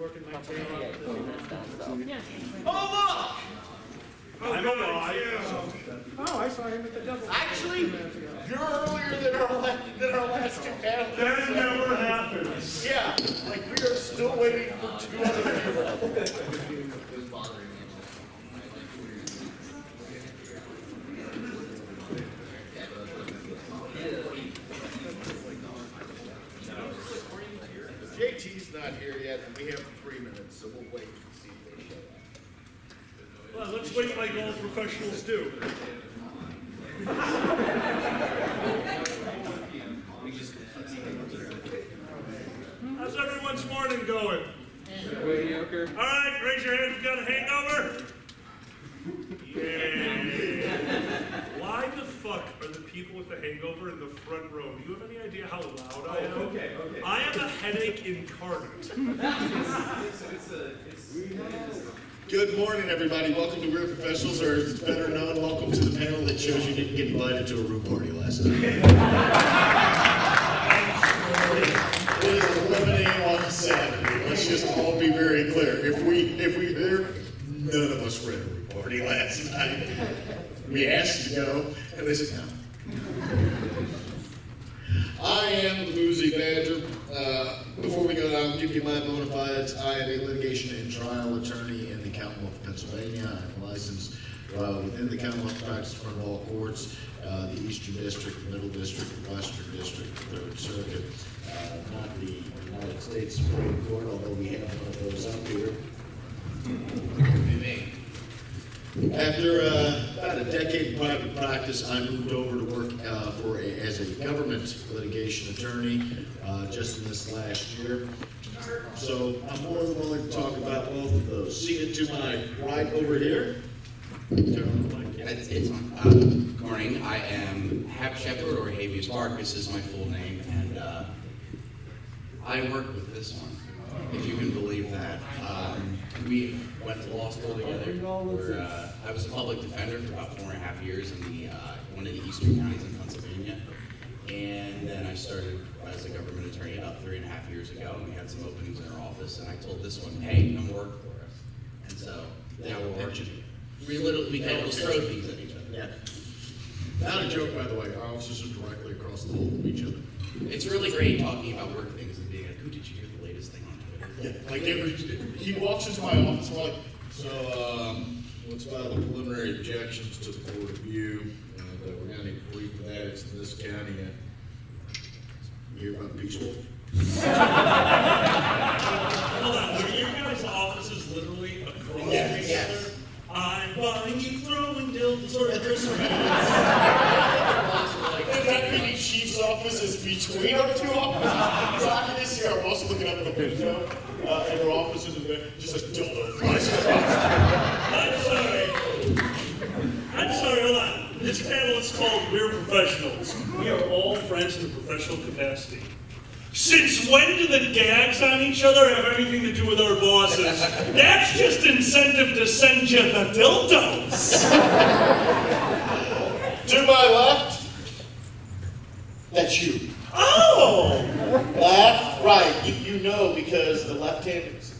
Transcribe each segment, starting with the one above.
working my tail off. Oh, look! I'm alive. Oh, I saw him at the double. Actually, you're earlier than our last two panels. That never happens. Yeah, like we are still waiting for 2 other people. JT's not here yet, and we have 3 minutes, so we'll wait and see if they show up. Well, let's wait like all professionals do. How's everyone's morning going? Mediocre. All right, raise your hand if you got a hangover. Yeah. Why the fuck are the people with the hangover in the front row? Do you have any idea how loud I am? Okay. I have a headache incarnate. Good morning, everybody. Welcome to Weird Professionals, or as it's better known, welcome to the panel that shows you didn't get invited to a room party last night. It is 11 a.m. on Saturday. Let's just all be very clear. If we there, none of us were at a room party last night. We asked to go, and they said no. I am the Boozy Badger. Before we go down, I'll give you my bona fides. I am a litigation and trial attorney in the Commonwealth of Pennsylvania. I'm licensed within the Commonwealth to practice in front of all courts, the Eastern District, the Middle District, the Western District, the Third Circuit, not the United States Supreme Court, although we have one of those up here. After about a decade in private practice, I moved over to work as a government litigation attorney just in this last year. So I'm more than willing to talk about both of those. Seated to my right over here. It's good morning. I am Hap Shepherd, or Habeas Marcus is my full name, and I work with this one, if you can believe that. We went to law school together. I was a public defender for about 4.5 years in one of the eastern counties in Pennsylvania, and then I started as a government attorney about 3.5 years ago, and we had some openings in our office, and I told this one, hey, come work for us. And so now we're working. We can almost throw things at each other. Yeah. Not a joke, by the way. Our offices are directly across the hall from each other. It's really great talking about work things and being like, who did you hear the latest thing on Twitter? Yeah, like he walks into my office and we're like, so let's file the preliminary objections to the court of view. We're going to need proof of that. It's in this county. You hear about peaceful? Hold on, are your guys' offices literally across from each other? I'm buying you throwing dildos for Christmas. The deputy chief's office is between our two offices. So after this year, I'm also looking up at the window in our offices, and just a dildo flies across. I'm sorry, hold on. This panel is called We're Professionals. We are all friends in a professional capacity. Since when do the gags on each other have anything to do with our bosses? That's just incentive to send you the dildos. To my left, that's you. Oh! Left, right. You know because the left-handers.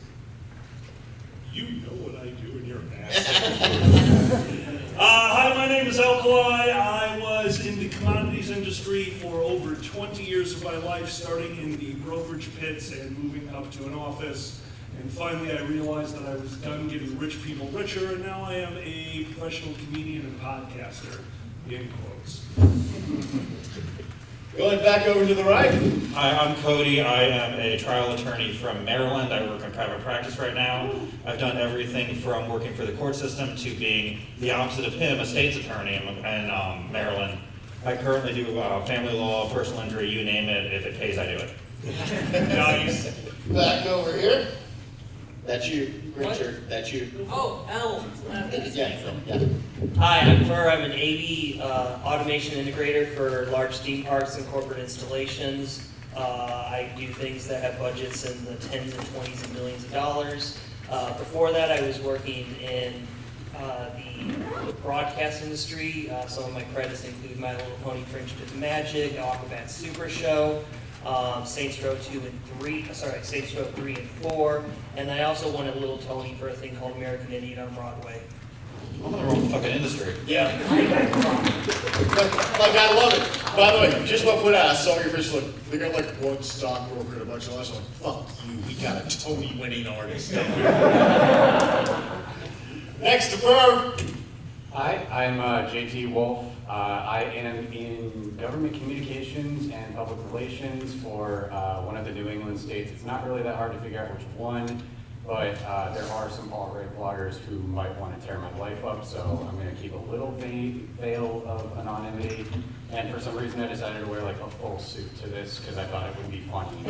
You know what I do in your ass. Hi, my name is Alkali. I was in the commodities industry for over 20 years of my life, starting in the brokerage pits and moving up to an office. And finally, I realized that I was done getting rich people richer, and now I am a professional comedian and podcaster, in quotes. Going back over to the right. Hi, I'm Cody. I am a trial attorney from Maryland. I work in private practice right now. I've done everything from working for the court system to being the opposite of him, a state's attorney in Maryland. I currently do family law, personal injury, you name it. If it pays, I do it. Nice. Back over here. That's you, Richard. That's you. Oh, L. Yeah. Hi, I'm Fur. I'm an AV automation integrator for large theme parks and corporate installations. I do things that have budgets in the tens and 20s of millions of dollars. Before that, I was working in the broadcast industry. Some of my credits include My Little Pony Friendship is Magic, Aquabat Super Show. Saints Row 2 and 3, Saints Row 3 and 4, and I also won a little Tony for a thing called American Indian on Broadway. I'm in the wrong fucking industry. Yeah. Like, I love it. By the way, just about put out, I saw your fish look. They got like one stockbroker and a bunch of us. I'm like, fuck you, we got a Tony winning artist. Next to Fur. Hi, I'm JT Wolf. I am in government communications and public relations for one of the New England states. It's not really that hard to figure out which one, but there are some alt-right bloggers who might want to tear my life up, so I'm going to keep a little veil of anonymity. And for some reason I decided to wear like a full suit to this because I thought it would be funny.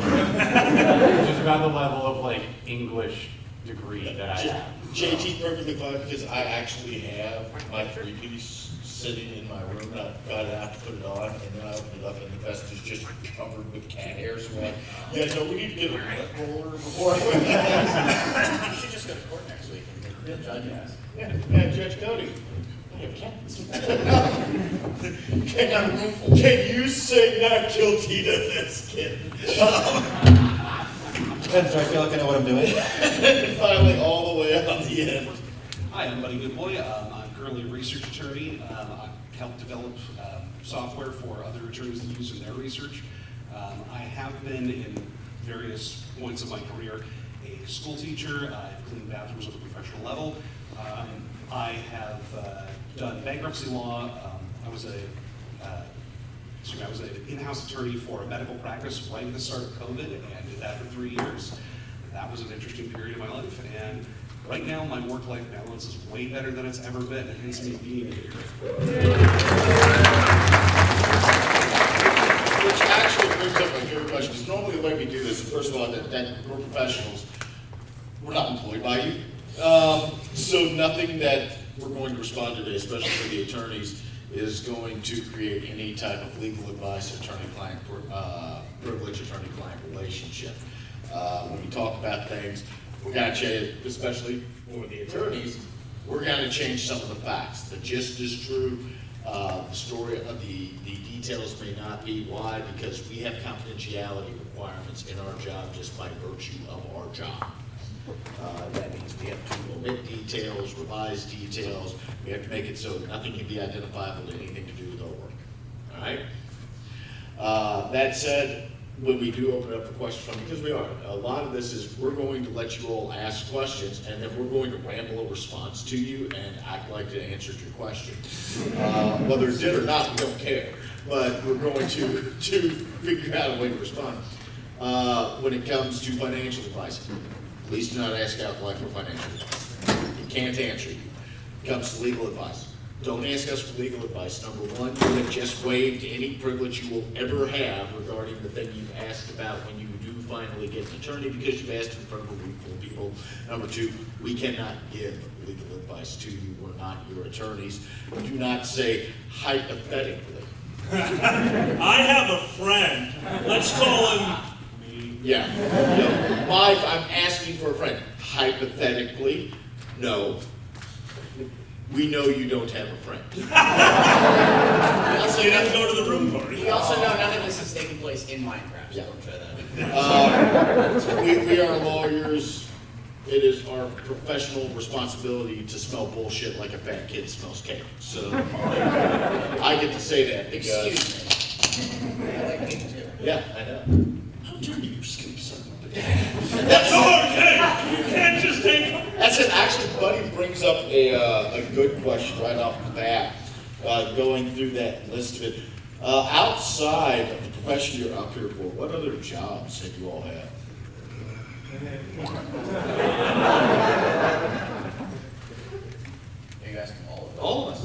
Just about the level of like English degree that I have. JT perfectly fine because I actually have my three-piece sitting in my room and I got it out to put it on and then I opened it up and the vest is just covered with cat hair. So I'm like, yeah, no, we need to get a wet roller before I went. You should just go to court next week and get the judge asked. Yeah, Judge Cody. I have cats. Can you say not guilty to this, kid? Depends, do I feel like I know what I'm doing? And finally, all the way on the end. Hi, I'm Buddy Goodboy. I'm currently a research attorney. I help develop software for other attorneys to use in their research. I have been, in various points of my career, a school teacher. I've cleaned bathrooms at a professional level. I have done bankruptcy law. I was an in-house attorney for a medical practice right at the start of COVID and did that for 3 years. That was an interesting period of my life. And right now, my work-life balance is way better than it's ever been, and hence me being here. Which actually brings up my favorite question, because normally the way we do this, first of all, that we're professionals, we're not employed by you. So nothing that we're going to respond today, especially for the attorneys, is going to create any type of legal advice, attorney-client privilege, attorney-client relationship. When we talk about things, we got to change, especially for the attorneys, we're going to change some of the facts. The gist is true. The story of the details may not be. Why? Because we have confidentiality requirements in our job just by virtue of our job. That means we have to omit details, revise details. We have to make it so nothing can be identifiable to anything to do with our work. All right? That said, when we do open up for questions from, because we are, a lot of this is we're going to let you all ask questions and then we're going to ramble a response to you and act like it answered your question. Whether it did or not, we don't care. But we're going to figure out a way to respond. When it comes to financial advice, please do not ask Afterlife for financial advice. It can't answer you. When it comes to legal advice, don't ask us for legal advice. Number one, you have just waived any privilege you will ever have regarding the thing you've asked about when you do finally get an attorney because you've asked in front of a room full of people. Number two, we cannot give legal advice to you. We're not your attorneys. Do not say hypothetically. I have a friend. Let's call him. Yeah. I'm asking for a friend. Hypothetically, no. We know you don't have a friend. So you didn't go to the room party. We also know none of this is taking place in Minecraft, so Yeah. don't try that. We are lawyers. It is our professional responsibility to smell bullshit like a fat kid smells cake. So I get to say that because. Excuse me. I like cake too. Yeah, I know. How dare you, skinny son of a bitch? That's okay. You can't just take. That's it. Actually, Buddy brings up a good question right off the bat, going through that list of it. Outside of the profession you're up here for, what other jobs have you all had? Are you asking all of them? All of us.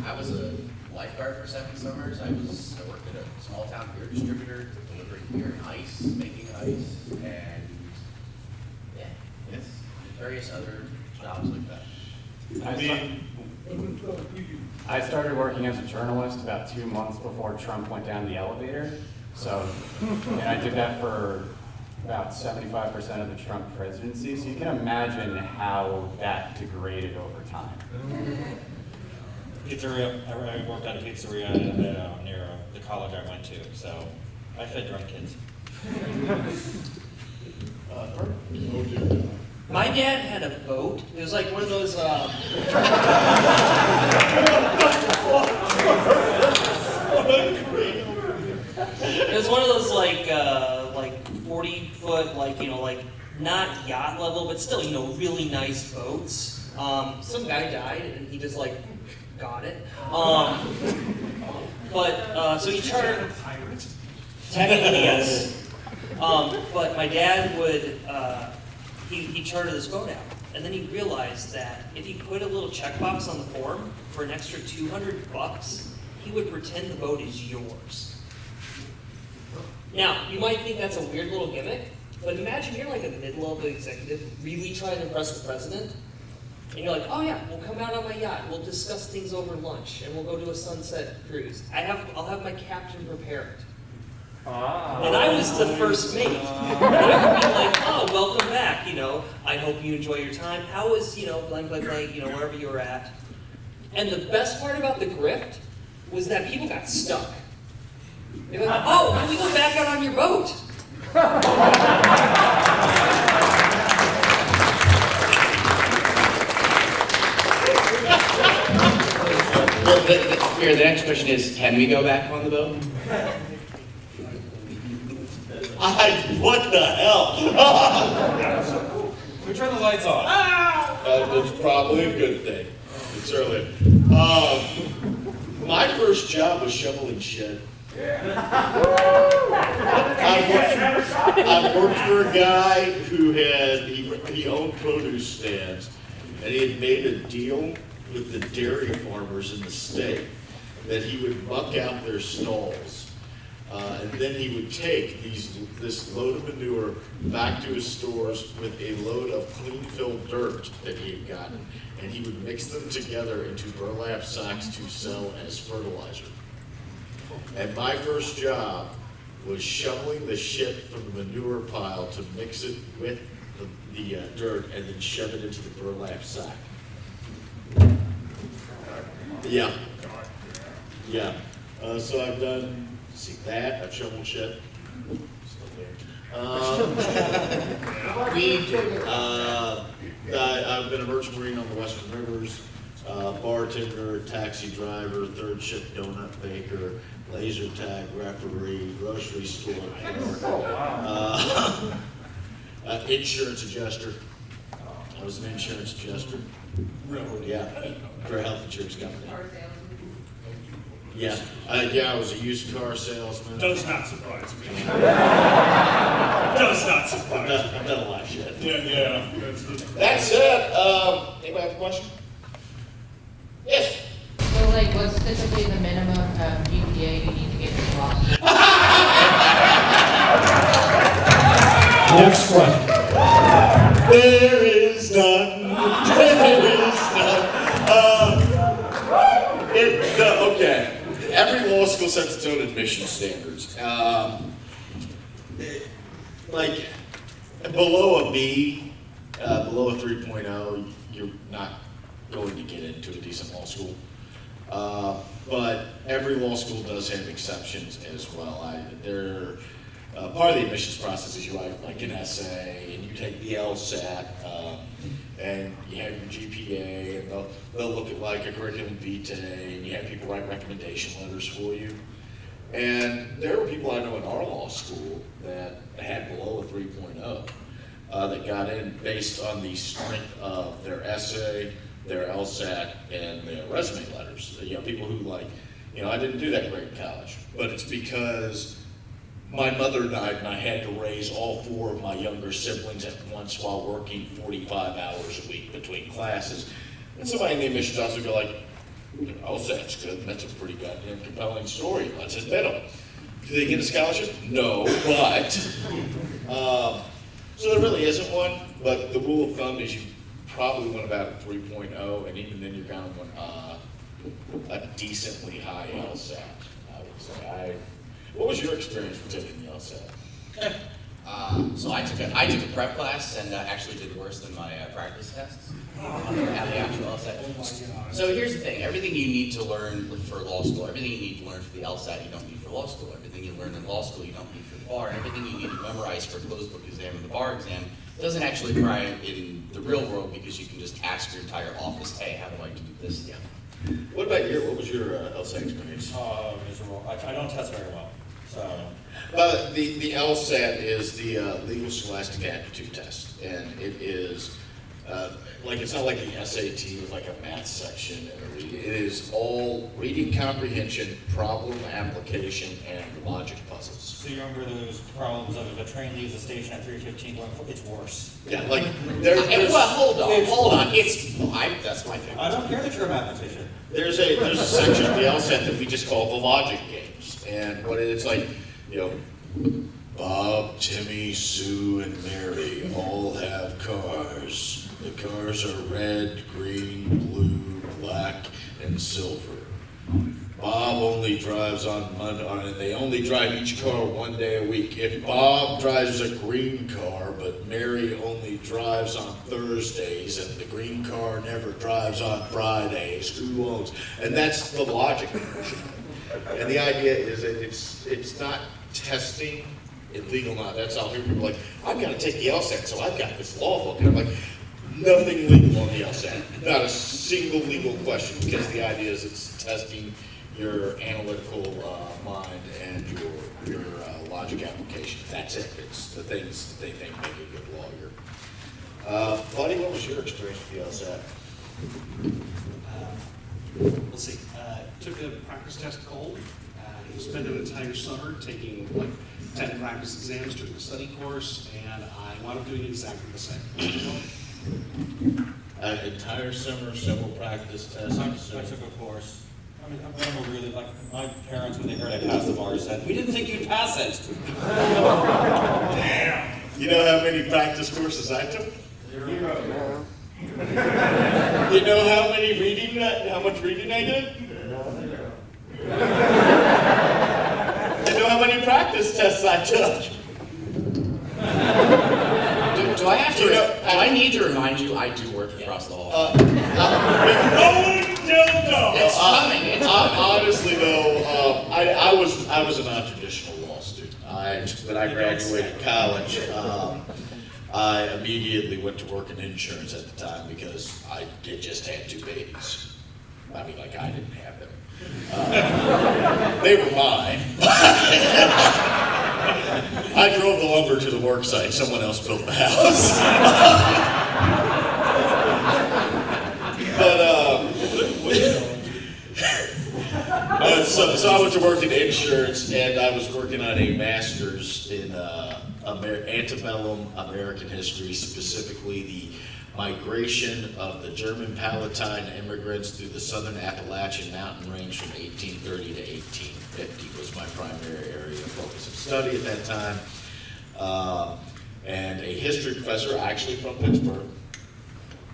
I was a lifeguard for 7 summers. I worked at a small town beer distributor, delivering beer and ice, making ice, and yeah, yes, various other jobs like that. I started working as a journalist about 2 months before Trump went down the elevator. So, and I did that for about 75% of the Trump presidency. So you can imagine how that degraded over time. Pizzeria, I worked at a pizzeria near the college I went to, so I fed drunk kids. My dad had a boat. It was like one of those. It was one of those like 40-foot, like not yacht level, but still really nice boats. Some guy died and he just like got it. So he chartered. Technically, yes. But my dad would, he chartered this boat out. And then he realized that if he put a little checkbox on the form for an extra $200, he would pretend the boat is yours. Now, you might think that's a weird little gimmick, but imagine you're like a mid-level executive really trying to impress the president. And you're like, oh yeah, we'll come out on my yacht, we'll discuss things over lunch, and we'll go to a sunset cruise. I'll have my captain prepare it. And I was the first mate. And I would be like, oh, welcome back, I hope you enjoy your time. How was, blank, wherever you were at. And the best part about the grift was that people got stuck. They were like, oh, can we go back out on your boat? Here, the next question is, can we go back on the boat? What the hell? We turn the lights on. That's probably a good thing. It's early. My first job was shoveling shit. I worked for a guy who he owned produce stands, and he had made a deal with the dairy farmers in the state that he would muck out their stalls. And then he would take this load of manure back to his stores with a load of clean-filled dirt that he had gotten, and he would mix them together into burlap sacks to sell as fertilizer. And my first job was shoveling the shit from the manure pile to mix it with the dirt and then shove it into the burlap sack. Yeah. Yeah. So I've done. See that? I've shoveled shit. I've been a merchant marine on the Western Rivers, bartender, taxi driver, third shift donut baker, laser tag referee, grocery store clerk, insurance adjuster. I was an insurance adjuster. Yeah, for a health insurance company. Yeah, I was a used car salesman. Does not surprise me. Does not surprise me. I've done a lot of shit. Yeah. That's it. Anybody have a question? Yes. So like, what's typically the minimum GPA you need to get into law school? Next question. There is none. There is none. Okay. Every law school sets its own admission standards. Like, below a B, below a 3.0, you're not going to get into a decent law school. But every law school does have exceptions as well. Part of the admissions process is you write like an essay and you take the LSAT and you have your GPA and they'll look at like a curriculum vitae and you have people write recommendation letters for you. And there were people I know in our law school that had below a 3.0 that got in based on the strength of their essay, their LSAT, and their resume letters. People who I didn't do that great in college, but it's because my mother died and I had to raise all 4 of my younger siblings at once while working 45 hours a week between classes. And somebody in the admissions office would go like, LSAT's good, that's a pretty goddamn compelling story, let's admit them. Do they get a scholarship? No, but, so there really isn't one, but the rule of thumb is you probably want about a 3.0, and even then you're going to want a decently high LSAT, I would say. What was your experience with taking the LSAT? So I took a prep class and actually did worse than my practice tests. At the actual LSAT. So here's the thing, everything you need to learn for law school, everything you need to learn for the LSAT, you don't need for law school. Everything you learn in law school, you don't need for the bar. And everything you need to memorize for a closed book exam and the bar exam doesn't actually apply in the real world because you can just ask your entire office, hey, how do I do this? Yeah. What about what was your LSAT experience? Miserable. I don't test very well, so. The LSAT is the Legal Scholastic Aptitude Test, and it is, it's not like the SAT with like a math section and a reading. It is all reading comprehension, problem application, and logic puzzles. So you remember those problems of if a train leaves the station at 3:15 going forward? It's worse. Yeah, like there's Well, hold on. That's my favorite. I don't care that you're a mathematician. there's a section of the LSAT that we just call the logic games, and what it's like, Bob, Timmy, Sue, and Mary all have cars. The cars are red, green, blue, black, and silver. Bob only drives on Monday, and they only drive each car one day a week. If Bob drives a green car, but Mary only drives on Thursdays, and the green car never drives on Fridays, who owns? And that's the logic portion. And the idea is that it's not testing in legal law. That's how people are like, I've got to take the LSAT, so I've got this law book. And I'm like, nothing legal on the LSAT. Not a single legal question, because the idea is it's testing your analytical mind and your logic application. That's it. It's the things that they think make a good lawyer. Buddy, what was your experience with the LSAT? Let's see, took a practice test cold, spent an entire summer taking like 10 practice exams, took a study course, and I wound up doing exactly the same. An entire summer, several practice tests. I took a course. I mean, I'm really, my parents, when they heard I passed the bar, said, we didn't think you'd pass it. Damn. You know how many practice courses I took? 0. You know how much reading I did? You know how many practice tests I took? Do I need to remind you I do work across the hall? It's coming. Honestly, though, I was a non-traditional law student. When I graduated college, I immediately went to work in insurance at the time because I just had 2 babies. I mean, I didn't have them. They were mine. I drove the lumber to the work site. Someone else built the house. So I went to work in insurance, and I was working on a master's in antebellum American history, specifically the migration of the German Palatine immigrants through the southern Appalachian mountain range from 1830 to 1850 was my primary area of focus of study at that time. And a history professor, actually from Pittsburgh,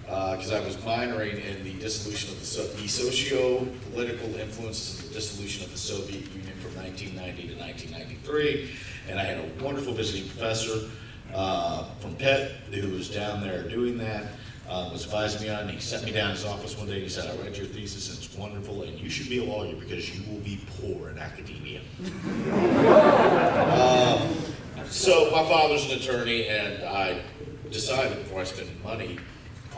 because I was minoring in the dissolution of the socio-political influences of the dissolution of the Soviet Union from 1990 to 1993, and I had a wonderful visiting professor from Pitt who was down there doing that, was advising me on it. He sat me down in his office one day and he said, I read your thesis and it's wonderful and you should be a lawyer because you will be poor in academia. So my father's an attorney, and I decided before I spent money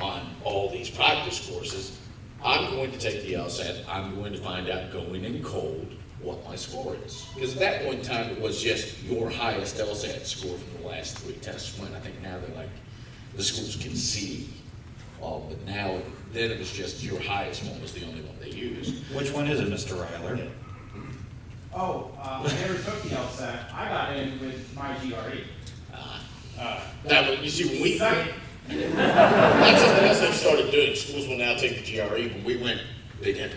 on all these practice courses, I'm going to take the LSAT. I'm going to find out going in cold what my score is. Because at that point in time, it was just your highest LSAT score from the last 3 tests. When I think now they're like, the schools can see. But now, then it was just your highest one was the only one they used. Which one is it, Mr. Ryler? Yeah. I never took the LSAT. I got in with my GRE. You see, when we... That's something else they started doing. Schools will now take the GRE. When we went, they did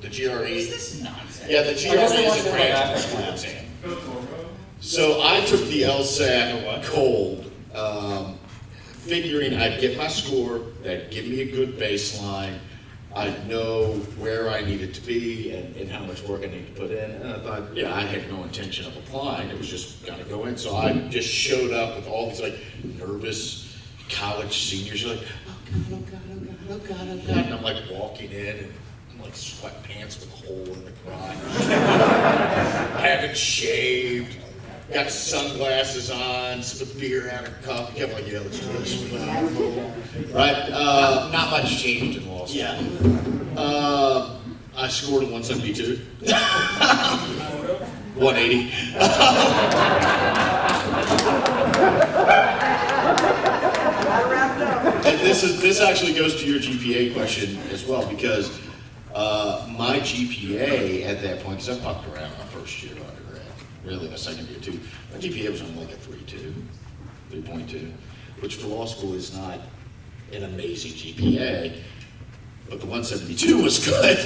the GRE. Is this nonsense? Yeah, the GRE is a graduate school exam. So I took the LSAT cold, figuring I'd get my score, that'd give me a good baseline, I know where I needed to be and how much work I need to put in. And I thought, yeah, I had no intention of applying. It was just gonna go in. So I just showed up with all these like nervous college seniors. You're like, oh God, oh God, oh God, oh God, oh God. And I'm like walking in and I'm like sweatpants with a hole in the crotch. I haven't shaved. Got sunglasses on, sipping beer out of a cup. Kept like, yeah, let's do this. Right? Not much changed in law school. Yeah. I scored a 172. 180. And this actually goes to your GPA question as well, because my GPA at that point, because I fucked around my first year of undergrad, really my second year too, my GPA was only like a 3.2, which for law school is not an amazing GPA, but the 172 was good.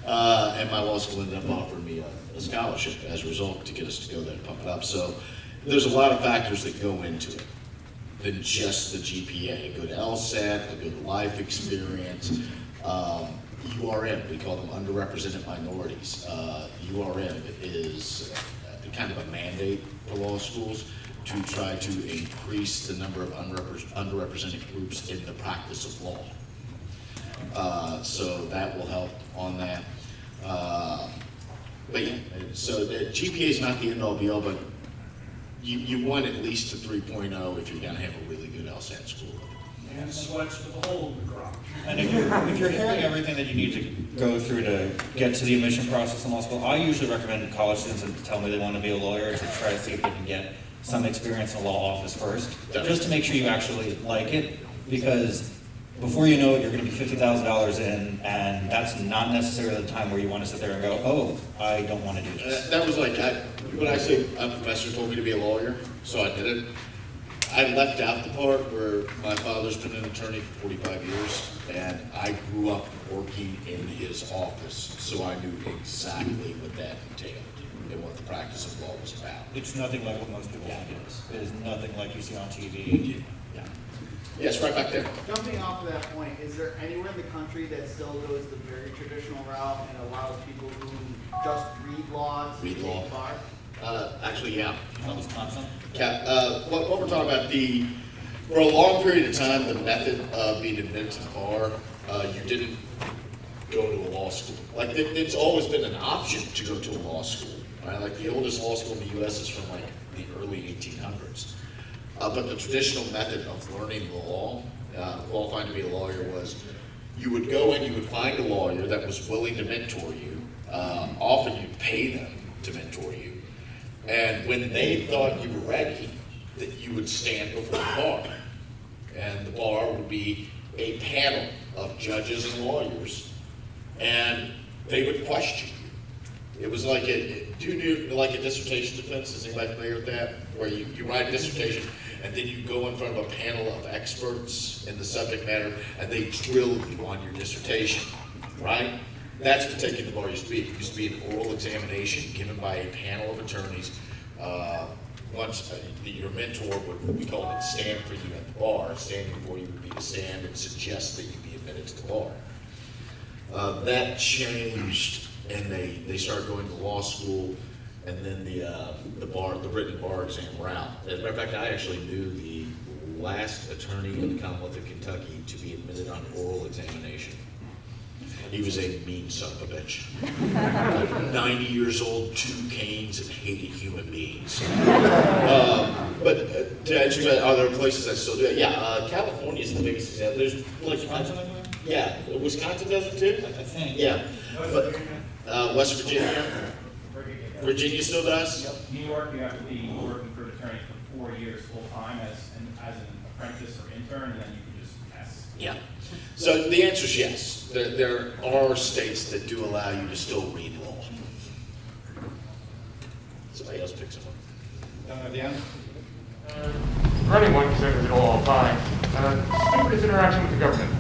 And my law school ended up offering me a scholarship as a result to get us to go there and pump it up. So there's a lot of factors that go into it than just the GPA. A good LSAT, a good life experience, URM, we call them underrepresented minorities. URM is kind of a mandate for law schools to try to increase the number of underrepresented groups in the practice of law. So that will help on that. But yeah, so the GPA is not the end all be all, but you want at least a 3.0 if you're gonna have a really good LSAT school. And sweats with a hole in the crotch. And if you're hearing everything that you need to go through to get to the admission process in law school, I usually recommend college students that tell me they want to be a lawyer to try to see if they can get some experience in a law office first, just to make sure you actually like it, because before you know it, you're going to be $50,000 in, and that's not necessarily the time where you want to sit there and go, oh, I don't want to do this. That was like, when I say a professor told me to be a lawyer, so I did it. I left out the part where my father's been an attorney for 45 years, and I grew up working in his office, so I knew exactly what that entailed and what the practice of law was about. It's nothing like what most people think it is. It is nothing like you see on TV. Yeah. Yes, right back there. Jumping off of that point, is there anywhere in the country that still goes the very traditional route and allows people who just read law to take bar? Actually, yeah. Wisconsin? What we're talking about, for a long period of time, the method of being admitted to the bar, you didn't go to a law school. Like, it's always been an option to go to a law school, right? Like, the oldest law school in the U.S. is from, like, the early 1800s. But the traditional method of learning the law, qualifying to be a lawyer, was you would go and you would find a lawyer that was willing to mentor you. Often you'd pay them to mentor you. And when they thought you were ready, that you would stand before the bar. And the bar would be a panel of judges and lawyers, and they would question you. It was like a dissertation defense? Is anybody familiar with that? Where you write a dissertation, and then you go in front of a panel of experts in the subject matter, and they drill you on your dissertation, right? That's what taking the bar used to be. It used to be an oral examination given by a panel of attorneys. Once your mentor would, we call it, stand for you at the bar. Standing for you would be to stand and suggest that you be admitted to the bar. That changed, and they started going to law school, and then the written bar exam route. As a matter of fact, I actually knew the last attorney in the Commonwealth of Kentucky to be admitted on oral examination. He was a mean son of a bitch. 90 years old, 2 canes, and hated human beings. But to answer that, are there places that still do it? Yeah, California is the biggest example. There's like, yeah, Wisconsin does it too? I think. Yeah. But, West Virginia? Virginia still does? Yep. New York, you have to be working for an attorney for 4 years full-time as an apprentice or intern, and then you can just pass. Yeah. So the answer is yes. There are states that do allow you to still read law. Somebody else pick someone. Down at the end? For anyone considers it all the time, stupidest interaction with the government.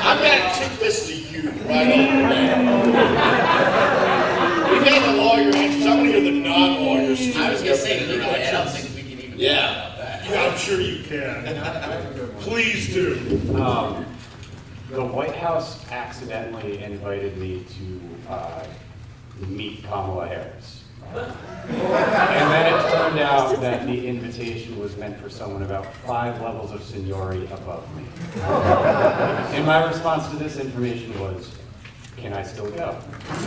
I'm going to take this to you right on. We've had the lawyer answers. I'm going to hear the non-lawyers. I was going to say, legally, I don't think we can even Yeah. Yeah, I'm sure you can. Please do. The White House accidentally invited me to meet Kamala Harris. And then it turned out that the invitation was meant for someone about 5 levels of seniority above me. And my response to this information was, can I still go?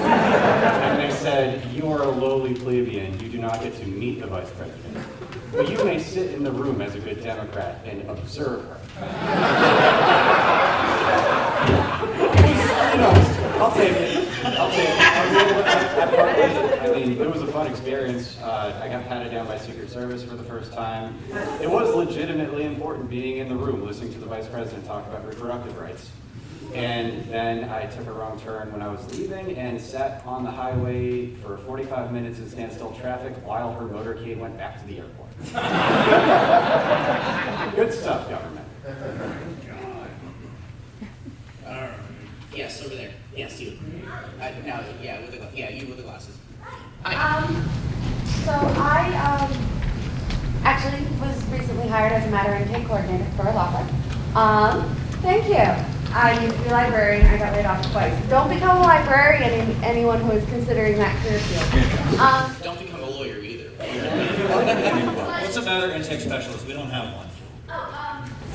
And they said, you are a lowly plebeian, you do not get to meet the vice president. But you may sit in the room as a good Democrat and observe her. I'll take it. I'll take it. I mean, it was a fun experience. I got patted down by Secret Service for the first time. It was legitimately important being in the room, listening to the vice president talk about reproductive rights. And then I took a wrong turn when I was leaving and sat on the highway for 45 minutes in standstill traffic while her motorcade went back to the airport. Good stuff, government. All right. Yes, over there. Yes, you. Now, yeah, you with the glasses. So I actually was recently hired as a matter intake coordinator for a law firm. Thank you. I used to be a librarian. I got laid off twice. Don't become a librarian, anyone who is considering that career field. Don't become a lawyer either. What's a matter intake specialist? We don't have one.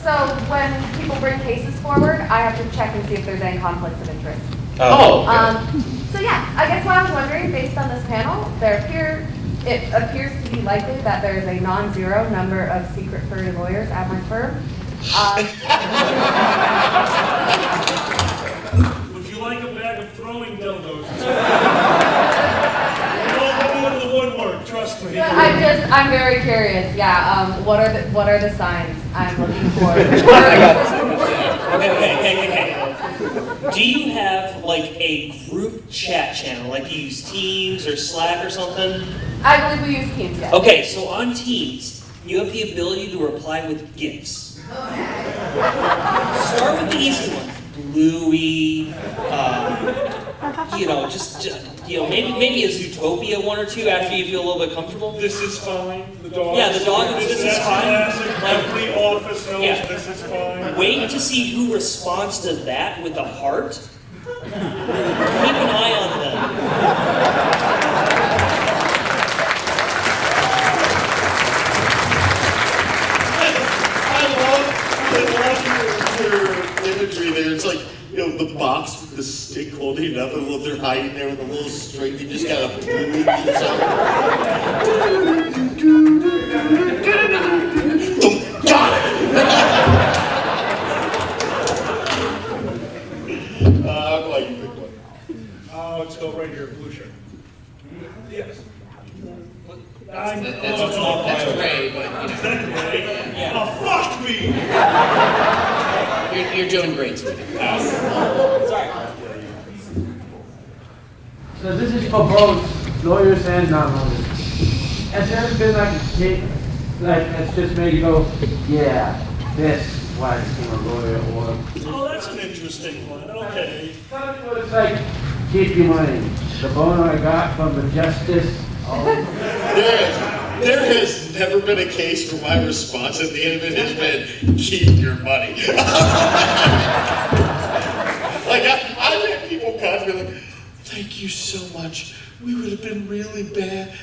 So when people bring cases forward, I have to check and see if there's any conflicts of interest. Oh. So yeah, I guess what I was wondering, based on this panel, it appears to be likely that there is a non-zero number of secret furry lawyers at my firm. Would you like a bag of throwing dildos? Don't go into the woodwork, trust me. I'm very curious. Yeah. What are the signs I'm looking for? Okay. Do you have like a group chat channel, like you use Teams or Slack or something? I believe we use Teams, yes. Okay, so on Teams, you have the ability to reply with GIFs. Start with the easy ones. Bluey, maybe a Zootopia 1 or 2 after you feel a little bit comfortable. This is fine. The dog. Yeah, the dog. This is fine. Every office knows this is fine. Wait to see who responds to that with a heart. Keep an eye on them. I love your imagery there. It's like, the box with the stick holding it up, and they're hiding there with a little string. You just got a Bluey beat song. Got it! How do you pick one? Let's go right here, blue shirt. Yes. That's great, but Is that great? Yeah. Oh, fuck me! you're doing great, sweetie. Sorry. So this is for both lawyers and non-lawyers. Has there ever been like a case that's just made you go, yeah, this is why I became a lawyer, or Oh, that's an interesting one. Okay. it's like, keep your money. The bono I got from the justice. There has never been a case where my response at the end of it has been, keep your money. Like, I've had people come to me like, thank you so much. We would have been really bad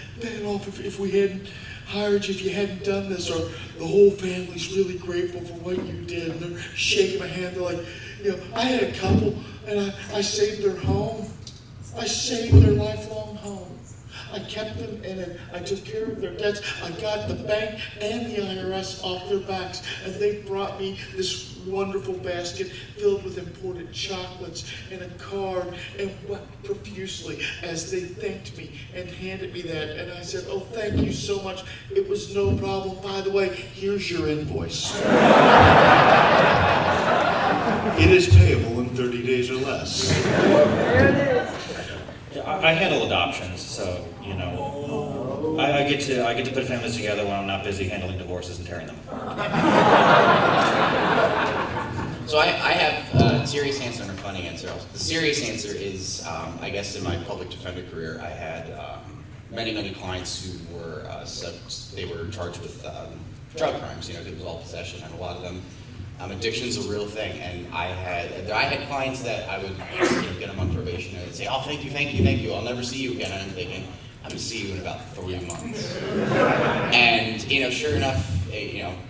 off if we hadn't hired you, if you hadn't done this, or the whole family's really grateful for what you did. And they're shaking my hand, they're like, I had a couple, and I saved their home. I saved their lifelong home. I kept them in it. I took care of their debts. I got the bank and the IRS off their backs. And they brought me this wonderful basket filled with imported chocolates and a card, and wept profusely as they thanked me and handed me that. And I said, oh, thank you so much. It was no problem. By the way, here's your invoice. It is payable in 30 days or less. There it is. I handle adoptions, so I get to put families together when I'm not busy handling divorces and tearing them apart. So I have a serious answer and a funny answer. The serious answer is, I guess in my public defender career, I had many clients who were they were charged with drug crimes. It was all possession, and a lot of them Addiction's a real thing, and I had clients that I would get them on probation, and they'd say, "Oh, thank you, I'll never see you again." And I'm thinking, I'm gonna see you in about 3 months. And sure enough,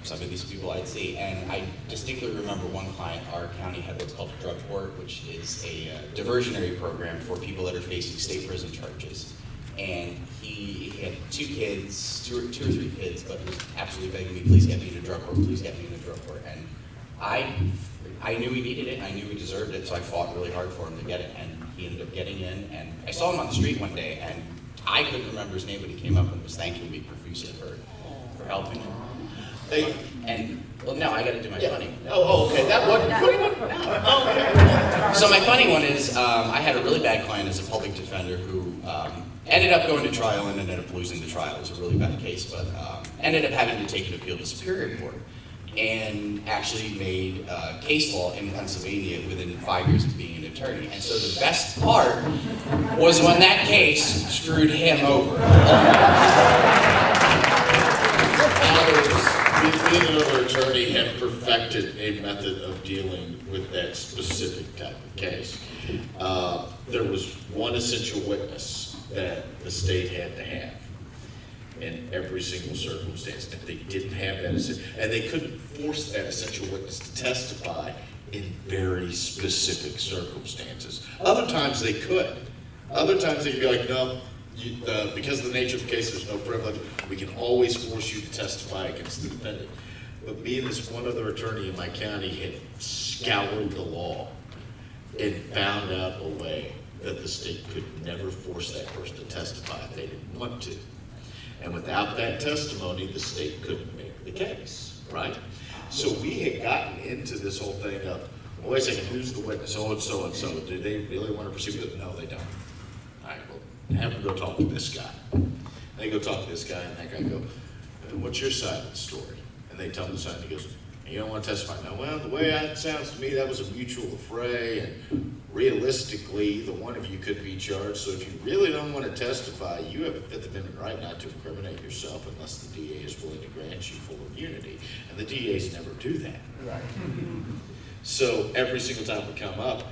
some of these people I'd see, and I distinctly remember one client. Our county had what's called a drug court, which is a diversionary program for people that are facing state prison charges. And he had 2 kids, two or 3 kids, but was absolutely begging me, "Please get me into drug court, please get me into drug court." And I knew he needed it, I knew he deserved it, so I fought really hard for him to get it, and he ended up getting in. And I saw him on the street one day, and I couldn't remember his name, but he came up and was thanking me profusely for helping him. Well, no, I got to do my funny. Oh, okay. That wasn't funny one? No. Okay. So my funny one is, I had a really bad client as a public defender who ended up going to trial and ended up losing the trial. It was a really bad case, but ended up having to take an appeal to Superior Court, and actually made case law in Pennsylvania within 5 years of being an attorney. And so the best part was when that case screwed him over. Being another attorney had perfected a method of dealing with that specific type of case. There was one essential witness that the state had to have in every single circumstance. If they didn't have that, and they couldn't force that essential witness to testify in very specific circumstances. Other times they could. Other times they'd be like, "No, because of the nature of the case, there's no privilege. We can always force you to testify against the defendant." But me and this one other attorney in my county had scoured the law and found out a way that the state could never force that person to testify if they didn't want to. And without that testimony, the state couldn't make the case, right? So we had gotten into this whole thing of, well, wait a second, who's the witness? Oh, and so and so. Do they really want to proceed with it? No, they don't. All right, well, have them go talk to this guy. They go talk to this guy, and that guy go, "What's your side of the story?" And they tell him the side, and he goes, "You don't want to testify?" "No, well, the way it sounds to me, that was a mutual affray, and realistically, the one of you could be charged. So if you really don't want to testify, you have a Fifth Amendment right not to incriminate yourself unless the DA is willing to grant you full immunity." And the DAs never do that. Right. So every single time we come up,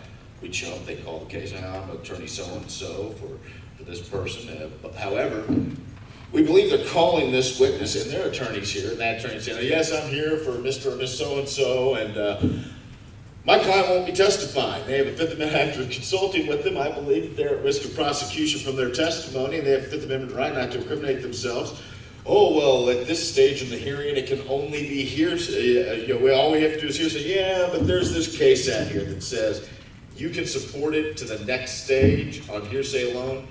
we'd show up, they call the case, and I'm attorney so-and-so for this person. However, we believe they're calling this witness, and their attorney's here, and that attorney's saying, "Yes, I'm here for Mr. or Miss so-and-so, and my client won't be testifying. They have a Fifth Amendment, after consulting with them, I believe that they're at risk of prosecution from their testimony, and they have a Fifth Amendment right not to incriminate themselves." "Oh, well, at this stage in the hearing, it can only be hearsay. All we have to do is hearsay." "Yeah, but there's this case out here that says you can support it to the next stage on hearsay alone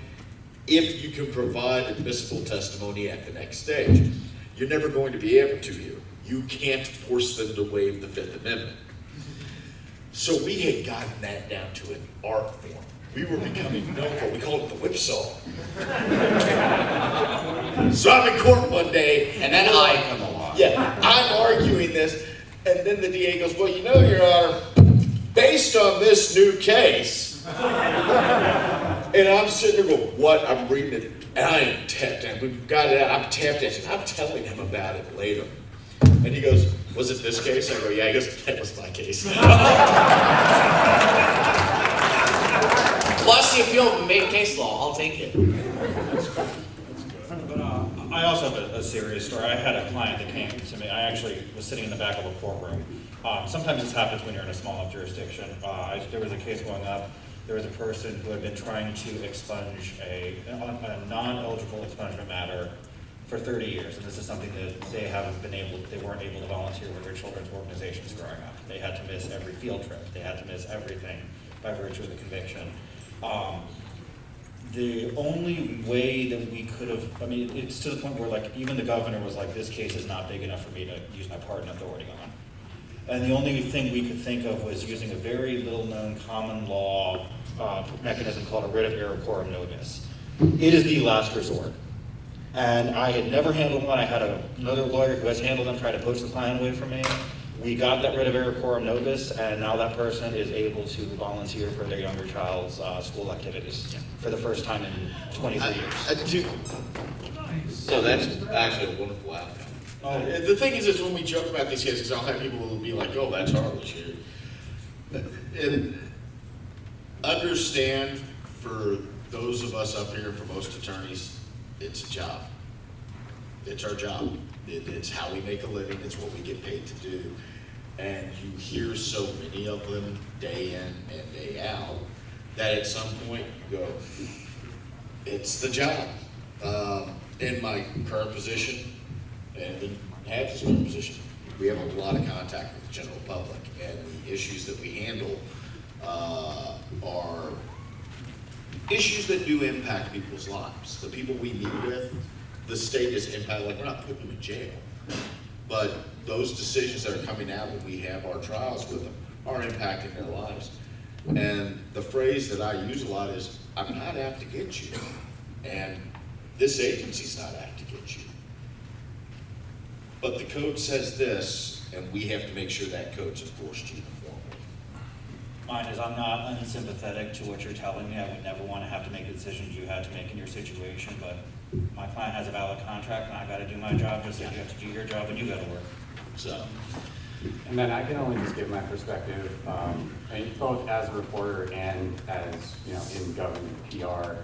if you can provide admissible testimony at the next stage. You're never going to be able to here. You can't force them to waive the Fifth Amendment." So we had gotten that down to an art form. We were becoming known for, we called it the whipsaw. So I'm in court one day, And then I come along. yeah, I'm arguing this, and then the DA goes, "Well, Your Honor, based on this new case," and I'm sitting there going, "What?" I'm reading it, and I am tapped in. We've got it out. I'm tapped in. I'm telling him about it later. And he goes, "Was it this case?" I go, "Yeah." He goes, "That was my case." Plus, if you'll make case law, I'll take it. But I also have a serious story. I had a client that came to me. I actually was sitting in the back of a courtroom. Sometimes this happens when you're in a small enough jurisdiction. There was a case going up. There was a person who had been trying to expunge a non-eligible expungement matter for 30 years, and this is something that they weren't able to volunteer with their children's organizations growing up. They had to miss every field trip. They had to miss everything by virtue of the conviction. The only way that we could have, it's to the point where even the governor was like, "This case is not big enough for me to use my pardon authority on." And the only thing we could think of was using a very little known common law mechanism called a writ of error quorum nobis. It is the last resort. And I had never handled one. I had another lawyer who has handled them, tried to poach the client away from me. We got that writ of error quorum nobis, and now that person is able to volunteer for their younger child's school activities for the first time in 23 years. So that's actually a wonderful outcome. The thing is when we joke about these cases, I'll have people who will be like, oh, that's harmless here. And understand, for those of us up here, for most attorneys, it's a job. It's our job. It's how we make a living. It's what we get paid to do. And you hear so many of them day in and day out that at some point you go, it's the job. In my current position, and in Habs' current position, we have a lot of contact with the general public, and the issues that we handle are issues that do impact people's lives. The people we meet with, the state is impacted, like we're not putting them in jail, but those decisions that are coming out when we have our trials with them are impacting their lives. And the phrase that I use a lot is, I'm not out to get you, and this agency's not out to get you. But the code says this, and we have to make sure that code's enforced uniformly. Mine is, I'm not unsympathetic to what you're telling me. I would never want to have to make the decisions you had to make in your situation, but my client has a valid contract and I gotta do my job just like you have to do your job and you gotta work. So, And then I can only just give my perspective, and both as a reporter and as, in government PR.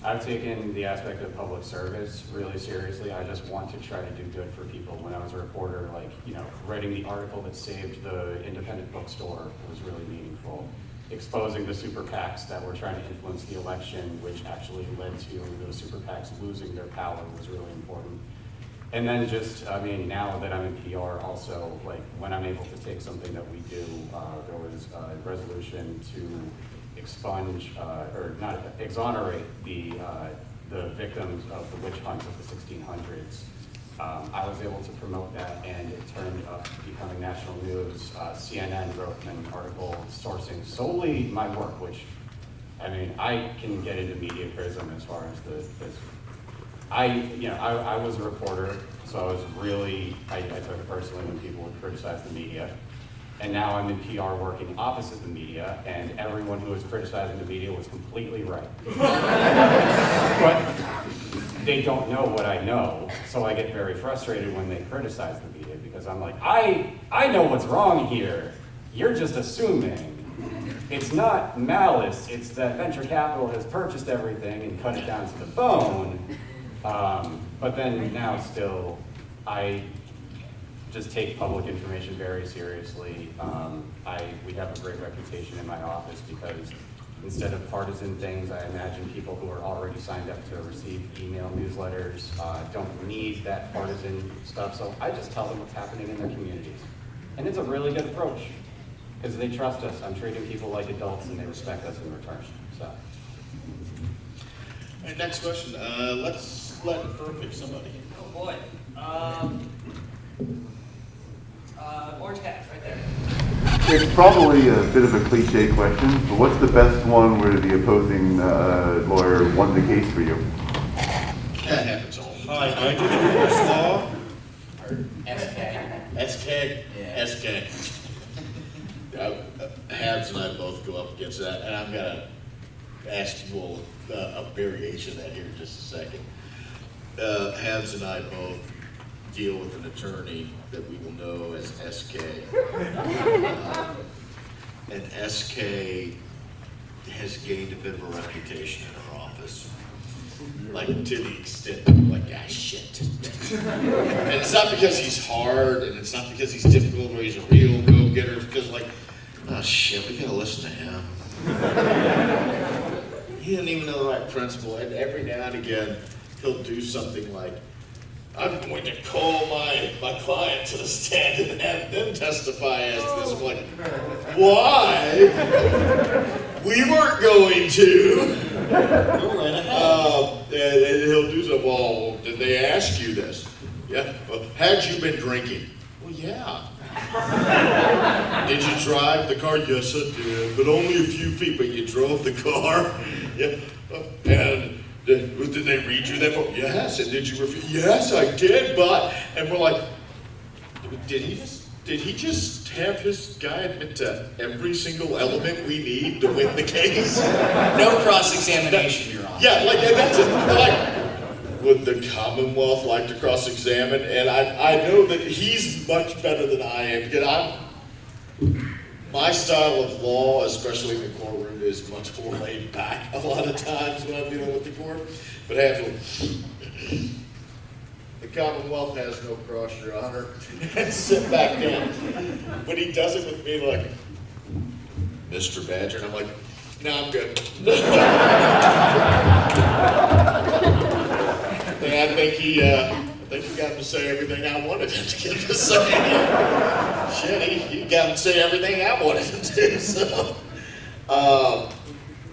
I've taken the aspect of public service really seriously. I just want to try to do good for people. When I was a reporter, writing the article that saved the independent bookstore was really meaningful. Exposing the super PACs that were trying to influence the election, which actually led to those super PACs losing their power, was really important. And then now that I'm in PR also, when I'm able to take something that we do, there was a resolution to expunge, or not exonerate the victims of the witch hunts of the 1600s. I was able to promote that, and it turned up becoming national news. CNN wrote an article sourcing solely my work, which, I can get into media criticism as far as I was a reporter, so I was really, I took it personally when people would criticize the media. And now I'm in PR working opposite the media, and everyone who was criticizing the media was completely right. But they don't know what I know, so I get very frustrated when they criticize the media, because I'm like, I know what's wrong here. You're just assuming. It's not malice, it's that venture capital has purchased everything and cut it down to the bone. But then now still, I just take public information very seriously. We have a great reputation in my office because instead of partisan things, I imagine people who are already signed up to receive email newsletters don't need that partisan stuff. So I just tell them what's happening in their communities. And it's a really good approach because they trust us. I'm treating people like adults and they respect us in return. So. all right, next question. Let's let her pick somebody. Oh boy. Orange Cat, right there. It's probably a bit of a cliche question, but what's the best one where the opposing lawyer won the case for you? That happens all the time. Hi, I do divorce law. SK? Yeah. SK. Habs and I both go up against that, and I'm going to ask you all a variation of that here in just a second. Habs and I both deal with an attorney that we will know as SK. And SK has gained a bit of a reputation in our office. To the extent that shit. And it's not because he's hard, and it's not because he's difficult or he's a real go-getter. It's because oh shit, we gotta listen to him. He doesn't even know the right principle, and every now and again, he'll do something like, I'm going to call my client to the stand and have them testify as to this. I'm like, why? We weren't going to. And he'll do so. Well, did they ask you this? Yeah. Well, had you been drinking? Well, yeah. Did you drive the car? Yes, I did, but only a few feet. But you drove the car? Yeah. And did they read you that book? Yes. And did you refuse? Yes, I did, but... And we're like, did he just have his guy admit to every single element we need to win the case? No cross-examination, Your Honor. Yeah, and that's it. would the Commonwealth like to cross-examine? And I know that he's much better than I am, because my style of law, especially in the courtroom, is much more laid back a lot of times when I'm dealing with the court. But I have to, the Commonwealth has no cross, Your Honor, and sit back down. But he does it with me like, Mr. Badger, and I'm like, no, I'm good. And I think he got to say everything I wanted him to get to say. Shit, he got to say everything I wanted him to. So,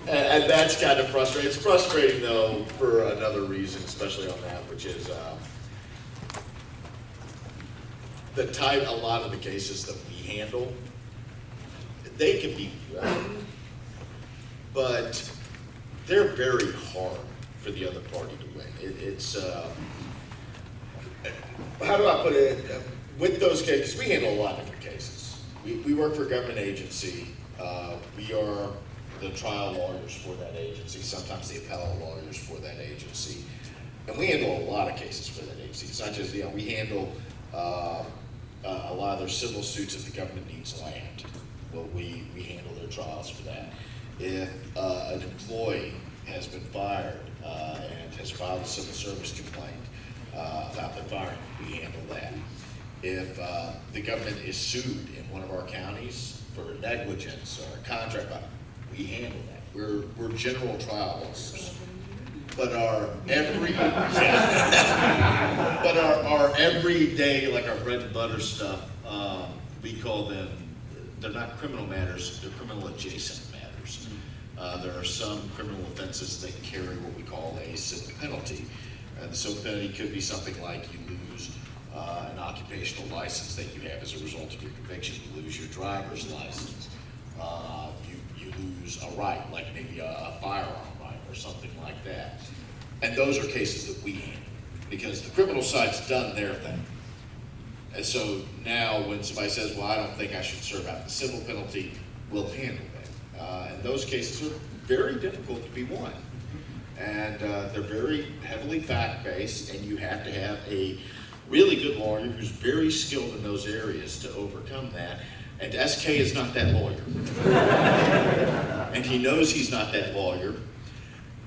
and that's kind of frustrating. It's frustrating though for another reason, especially on that, which is a lot of the cases that we handle, they can be won, but they're very hard for the other party to win. It's how do I put it? With those cases, we handle a lot of different cases. We work for a government agency. We are the trial lawyers for that agency, sometimes the appellate lawyers for that agency. And we handle a lot of cases for that agency. It's not just, we handle a lot of their civil suits if the government needs land. Well, we handle their trials for that. If an employee has been fired and has filed a civil service complaint about the firing, we handle that. If the government is sued in one of our counties for negligence or a contract, we handle that. We're general trial lawyers. But our everyday, like our bread and butter stuff, we call them, they're not criminal matters, they're criminal adjacent matters. There are some criminal offenses that carry what we call a civil penalty. And the civil penalty could be something like you lose an occupational license that you have as a result of your conviction. You lose your driver's license. You lose a right, like maybe a firearm right or something like that. And those are cases that we handle because the criminal side's done their thing. And so now when somebody says, well, I don't think I should serve out the civil penalty, we'll handle that. And those cases are very difficult to be won. And they're very heavily fact-based, and you have to have a really good lawyer who's very skilled in those areas to overcome that. And SK is not that lawyer. And he knows he's not that lawyer,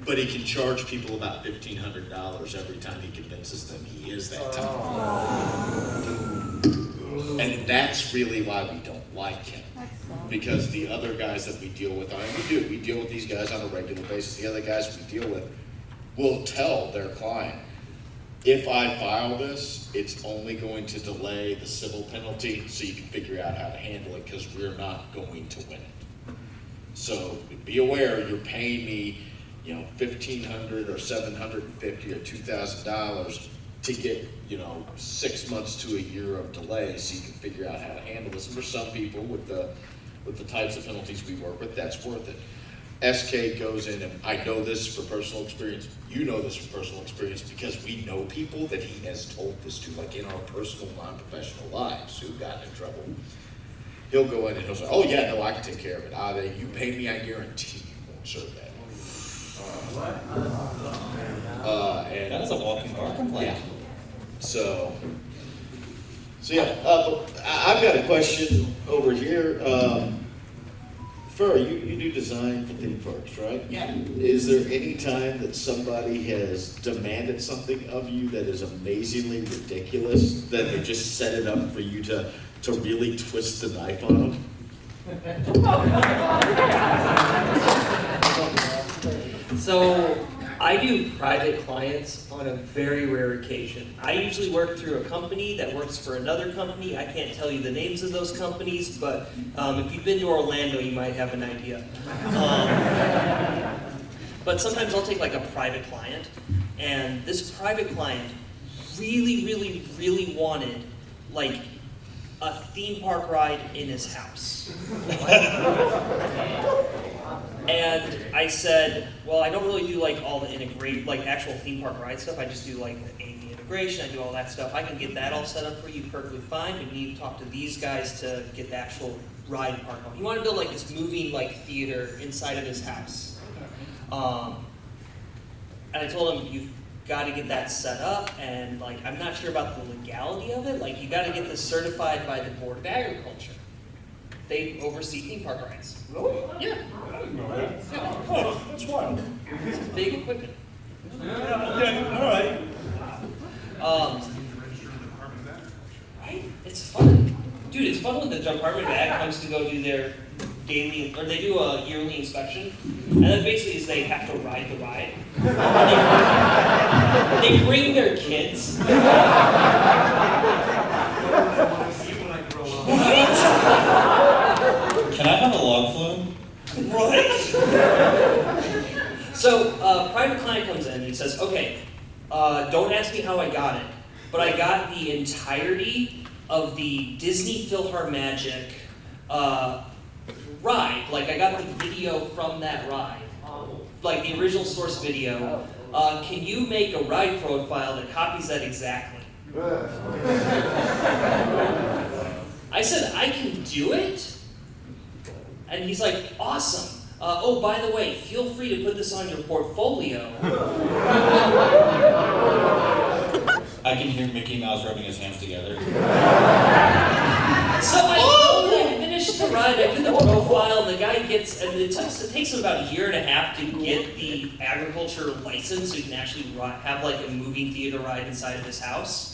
but he can charge people about $1,500 every time he convinces them he is that type of lawyer. And that's really why we don't like him. Because the other guys that we deal with, we deal with these guys on a regular basis. The other guys we deal with will tell their client, if I file this, it's only going to delay the civil penalty so you can figure out how to handle it because we're not going to win it. So be aware, you're paying me, $1,500 or $750 or $2,000 to get, 6 months to a year of delay so you can figure out how to handle this. And for some people with the types of penalties we work with, that's worth it. SK goes in, and I know this for personal experience, you know this from personal experience, because we know people that he has told this to, like in our personal, non-professional lives, who've gotten in trouble. He'll go in and he'll say, oh yeah, no, I can take care of it. You pay me, I guarantee you won't serve that. And That is a walking bar complaint. Yeah. So yeah, I've got a question over here. Furry, you do design for theme parks, right? Yeah. Is there any time that somebody has demanded something of you that is amazingly ridiculous, that they just set it up for you to really twist the knife on them? So I do private clients on a very rare occasion. I usually work through a company that works for another company. I can't tell you the names of those companies, but if you've been to Orlando, you might have an idea. But sometimes I'll take like a private client, and this private client really, really, really wanted like a theme park ride in his house. And I said, well, I don't really do like all the actual theme park ride stuff. I just do like the AV integration. I do all that stuff. I can get that all set up for you perfectly fine. But you need to talk to these guys to get the actual ride park on. He wanted to build like this moving like theater inside of his house. And I told him, you've gotta get that set up, and like, I'm not sure about the legality of it, like, you gotta get this certified by the Board of Agriculture. They oversee theme park rides. Really? Yeah. I didn't know that. Oh, that's wild. It's big equipment. Yeah, okay, all right. Right? It's fun. Dude, it's fun when the Department of Ag comes to go do their daily, or they do a yearly inspection, and then basically is they have to ride the ride. They bring their kids. Can I have a log flume? Right? So, private client comes in and he says, okay, don't ask me how I got it, but I got the entirety of the Disney PhilharMagic ride. Like, I got the video from that ride, like the original source video. Can you make a ride profile that copies that exactly? I said, I can do it? And he's like, awesome. Oh, by the way, feel free to put this on your portfolio. I can hear Mickey Mouse rubbing his hands together. So I finished the ride, I did the profile, and the guy gets, and it takes him about a year and a half to get the agriculture license so you can actually have like a moving theater ride inside of his house.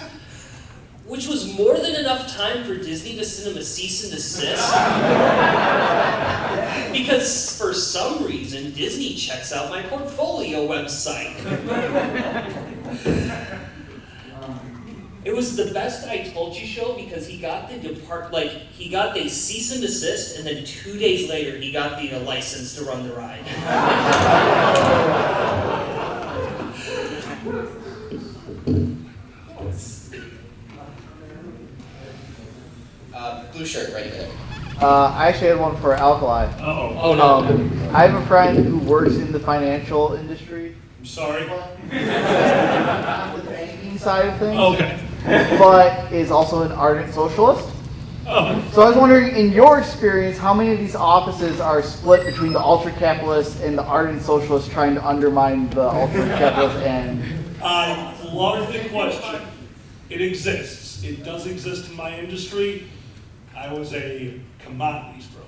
Which was more than enough time for Disney to send him a cease and desist. Because for some reason, Disney checks out my portfolio website. It was the best I Told You show because he got the he got the cease and desist, and then 2 days later he got the license to run the ride. Blue shirt right there. I actually had one for Alkali. Uh-oh. Oh no. I have a friend who works in the financial industry. I'm sorry. Not the banking side of things. Okay. But is also an ardent socialist. Oh. So I was wondering, in your experience, how many of these offices are split between the ultra-capitalists and the ardent socialists trying to undermine the ultra-capitalists and... I love the question. It exists. It does exist in my industry. I was a commodities broker.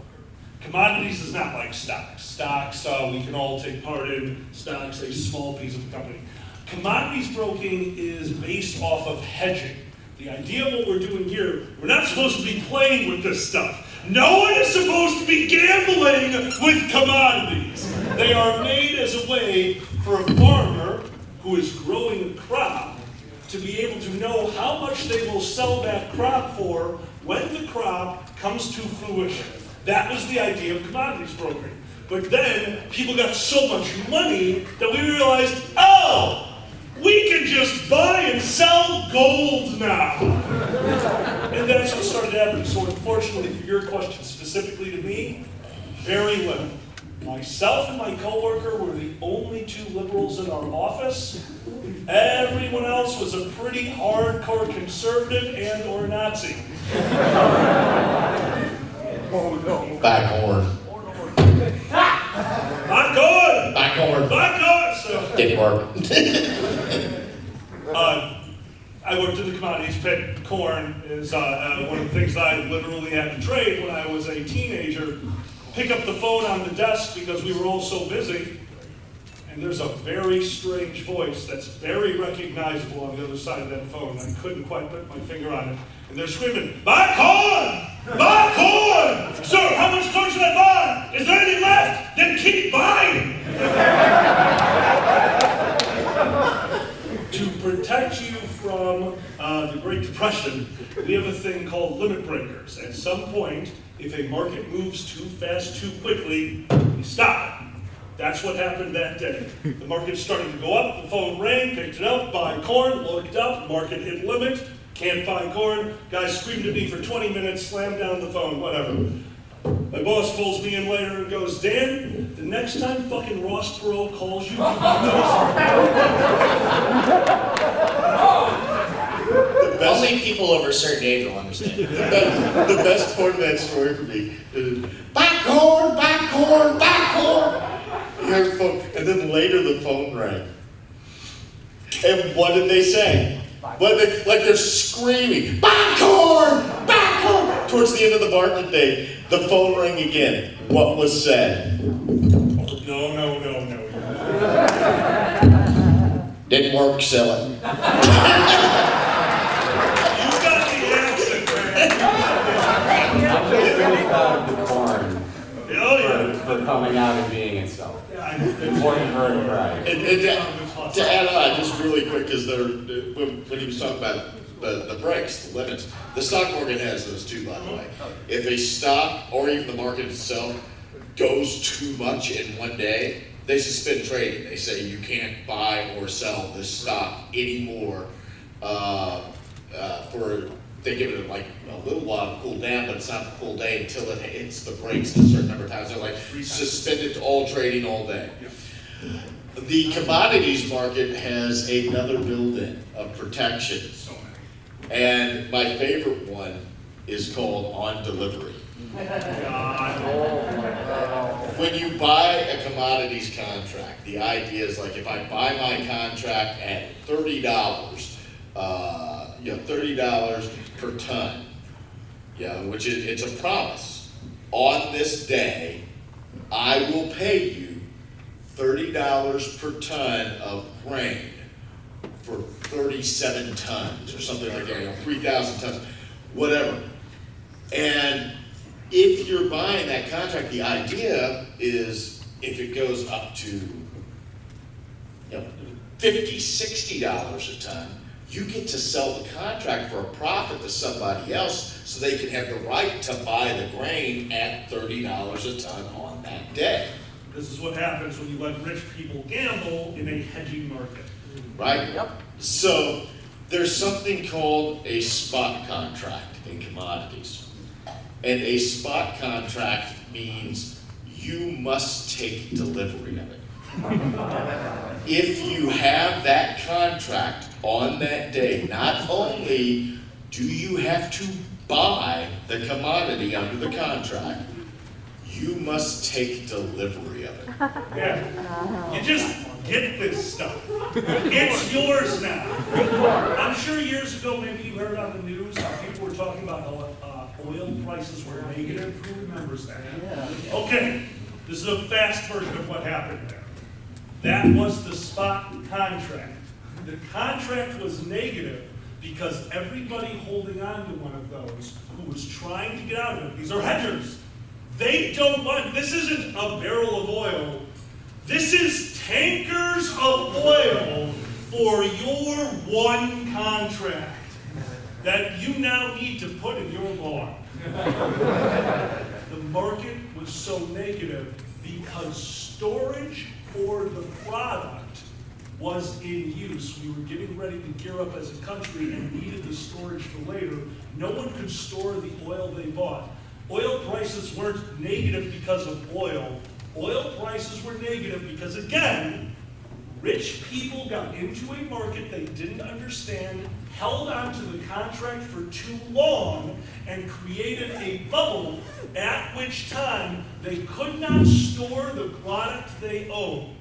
Commodities is not like stocks. Stocks, we can all take part in. Stocks, a small piece of the company. Commodities broking is based off of hedging. The idea of what we're doing here, we're not supposed to be playing with this stuff. No one is supposed to be gambling with commodities. They are made as a way for a farmer who is growing a crop to be able to know how much they will sell that crop for when the crop comes to fruition. That was the idea of commodities brokering. But then people got so much money that we realized, oh, we can just buy and sell gold now. And that's what started happening. So unfortunately, for your question specifically to me, very little. Myself and my coworker were the only two liberals in our office. Everyone else was a pretty hardcore conservative and or Nazi. Oh no. Backhorn. Not good! Backhorn. Not good! So, Didn't work. I worked in the commodities pit. Corn is one of the things that I literally had to trade when I was a teenager. Pick up the phone on the desk because we were all so busy. And there's a very strange voice that's very recognizable on the other side of that phone. I couldn't quite put my finger on it. And they're screaming, buy corn! Buy corn! Sir, how much corn should I buy? Is there any left? Then keep buying! To protect you from the Great Depression, we have a thing called limit breakers. At some point, if a market moves too fast, too quickly, we stop it. That's what happened that day. The market started to go up, the phone rang, picked it up, buy corn, looked up, market hit limit, can't buy corn. Guy screamed at me for 20 minutes, slammed down the phone, whatever. My boss pulls me in later and goes, Dan, the next time fucking Ross Perot calls you, Only people over a certain age will understand. The best part of that story for me is, buy corn, buy corn, buy corn. You heard the phone, and then later the phone rang. And what did they say? Like they're screaming, buy corn, buy corn. Towards the end of the market day, the phone rang again. What was said? No. Didn't work, sell it. You got the accent, I'm just really proud of the corn Oh, for coming out and being itself. Important for her to pride. And to add on, just really quick, because when he was talking about the breaks, the limits, the stock market has those too, by the way. If a stock or even the market itself goes too much in one day, they suspend trading. They say you can't buy or sell this stock anymore. They give it like a little while to cool down, but it's not the full day until it hits the breaks a certain number of times. They're like suspended all trading all day. The commodities market has another build-in of protection, and my favorite one is called on delivery. When you buy a commodities contract, the idea is like if I buy my contract at $30, $30 per ton, which is, it's a promise. On this day, I will pay you $30 per ton of grain for 37 tons or something like that, 3,000 tons, whatever. And if you're buying that contract, the idea is if it goes up to $50, $60 a ton, you get to sell the contract for a profit to somebody else so they can have the right to buy the grain at $30 a ton on that day. This is what happens when you let rich people gamble in a hedging market. Right? Yep. So there's something called a spot contract in commodities. And a spot contract means you must take delivery of it. If you have that contract on that day, not only do you have to buy the commodity under the contract, you must take delivery of it. Yeah. You just get this stuff. It's yours now. I'm sure years ago, maybe you heard on the news how people were talking about oil prices were negative. Who remembers that? Yeah. Okay, this is a fast version of what happened there. That was the spot contract. The contract was negative because everybody holding on to one of those who was trying to get out of it, these are hedgers. They don't want, this isn't a barrel of oil. This is tankers of oil for your one contract that you now need to put in your lawn. The market was so negative because storage for the product was in use. We were getting ready to gear up as a country and needed the storage for later. No one could store the oil they bought. Oil prices weren't negative because of oil. Oil prices were negative because, again, rich people got into a market they didn't understand, held on to the contract for too long, and created a bubble at which time they could not store the product they owned.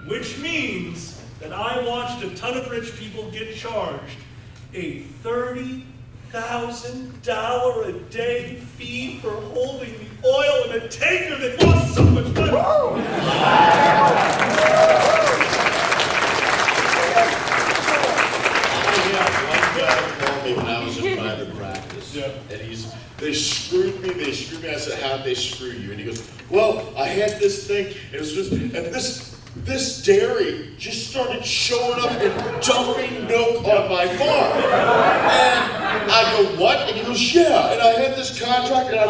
Which means that I watched a ton of rich people get charged a $30,000 a day fee for holding the oil in a tanker that costs so much money. When I was in private practice, and they screwed me. I said, how'd they screw you? And he goes, well, I had this thing, and it was just, and this dairy just started showing up and dumping milk on my farm. And I go, what? And he goes, yeah. And I had this contract, and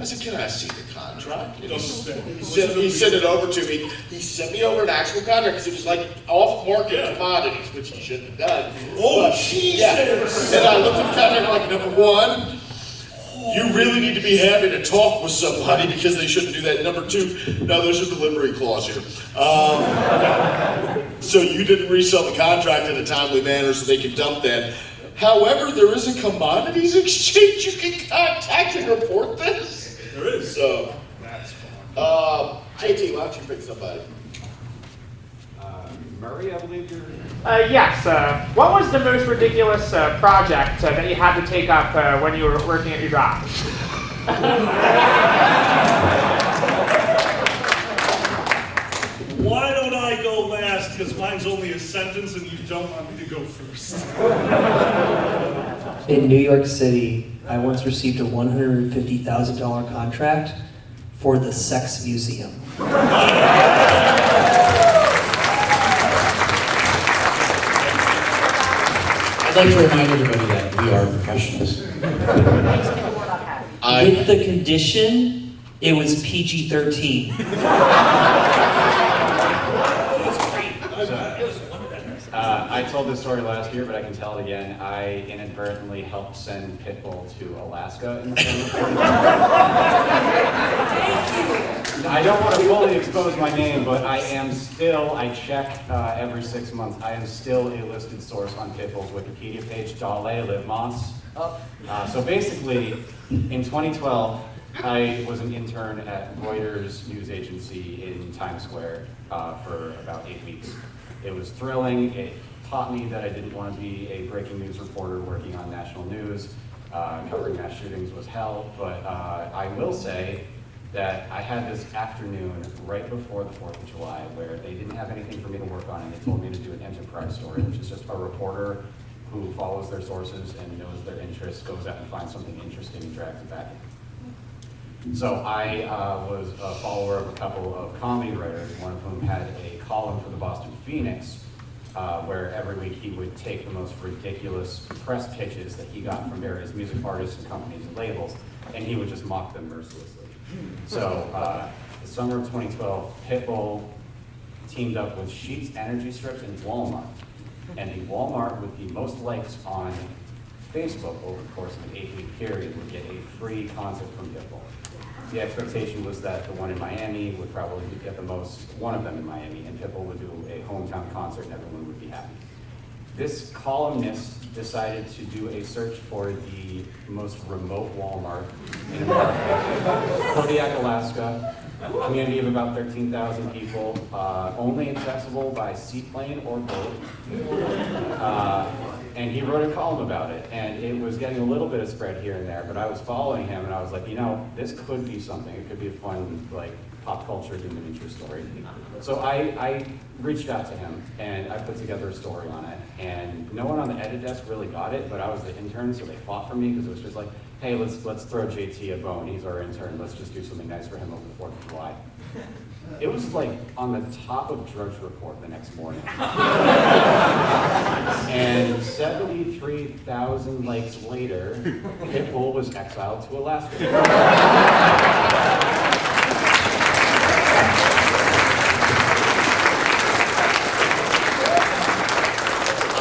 I said, can I see the contract? And he sent it over to me. He sent me over an actual contract because it was like off-market commodities, which he shouldn't have done. Oh, Jesus! Yeah. And I looked at the contract like, number one, you really need to be happy to talk with somebody because they shouldn't do that. Number two, no, there's a delivery clause here. So you didn't resell the contract in a timely manner so they could dump that. However, there is a commodities exchange you can contact and report this. There is. So, JT, why don't you pick somebody? Furry, I believe you're... Yes. What was the most ridiculous project that you had to take up when you were working at your job? Why don't I go last? Because mine's only a sentence and you don't want me to go first. In New York City, I once received a $150,000 contract for the Sex Museum. I'd like to remind everybody that we are professionals. With the condition, it was PG-13. I told this story last year, but I can tell it again. I inadvertently helped send Pitbull to Alaska in the summer. I don't want to fully expose my name, but I am still, I check every 6 months, I am still a listed source on Pitbull's Wikipedia page, Dale Live Moss. So basically, in 2012, I was an intern at Reuters news agency in Times Square for about 8 weeks. It was thrilling. It taught me that I didn't want to be a breaking news reporter working on national news. Covering mass shootings was hell, but I will say that I had this afternoon right before the 4th of July where they didn't have anything for me to work on, and they told me to do an enterprise story, which is just a reporter who follows their sources and knows their interests, goes out and finds something interesting and drags it back in. So I was a follower of a couple of comedy writers, one of whom had a column for the Boston Phoenix, where every week he would take the most ridiculous press pitches that he got from various music artists and companies and labels, and he would just mock them mercilessly. So the summer of 2012, Pitbull teamed up with Sheetz Energy Strips and Walmart, and the Walmart with the most likes on Facebook over the course of an 8-week period would get a free concert from Pitbull. The expectation was that the one in Miami would probably get the most, one of them in Miami, and Pitbull would do a hometown concert and everyone would be happy. This columnist decided to do a search for the most remote Walmart in America, Kodiak, Alaska, community of about 13,000 people, only accessible by seaplane or boat. And he wrote a column about it, and it was getting a little bit of spread here and there, but I was following him, and I was like, you know, this could be something. It could be a fun, like, pop culture human interest story. So I reached out to him, and I put together a story on it, and no one on the edit desk really got it, but I was the intern, so they fought for me, because it was just like, hey, let's throw JT a bone. He's our intern. Let's just do something nice for him over the 4th of July. It was like on the top of Drudge Report the next morning. And 73,000 likes later, Pitbull was exiled to Alaska.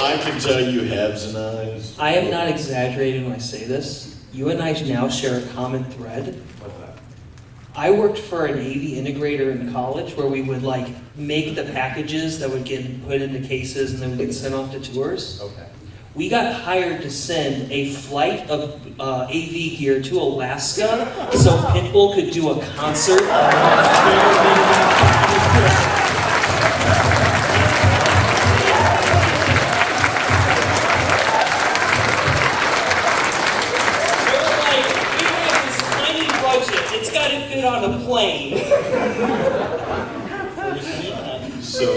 I can tell you Habs and I's. I am not exaggerating when I say this. You and I now share a common thread. What's that? I worked for an AV integrator in college where we would like make the packages that would get put into cases and then would get sent off to tours. Okay. We got hired to send a flight of AV gear to Alaska so Pitbull could do a concert. On a plane. So,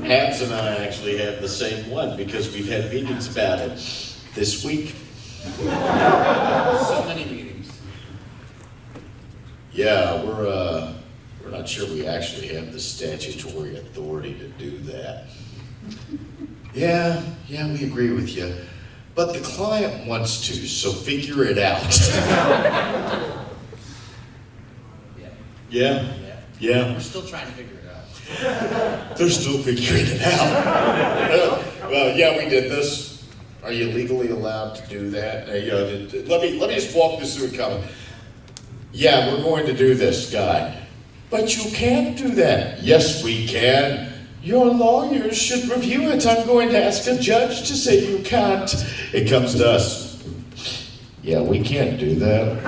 Habs and I actually have the same one because we've had meetings about it this week. So many meetings. Yeah, we're not sure we actually have the statutory authority to do that. Yeah, we agree with you. But the client wants to, so figure it out. Yeah. We're still trying to figure it out. They're still figuring it out. Well, yeah, we did this. Are you legally allowed to do that? Let me just walk this through a comment. Yeah, we're going to do this, guy. But you can't do that. Yes, we can. Your lawyers should review it. I'm going to ask a judge to say you can't. It comes to us. Yeah, we can't do that.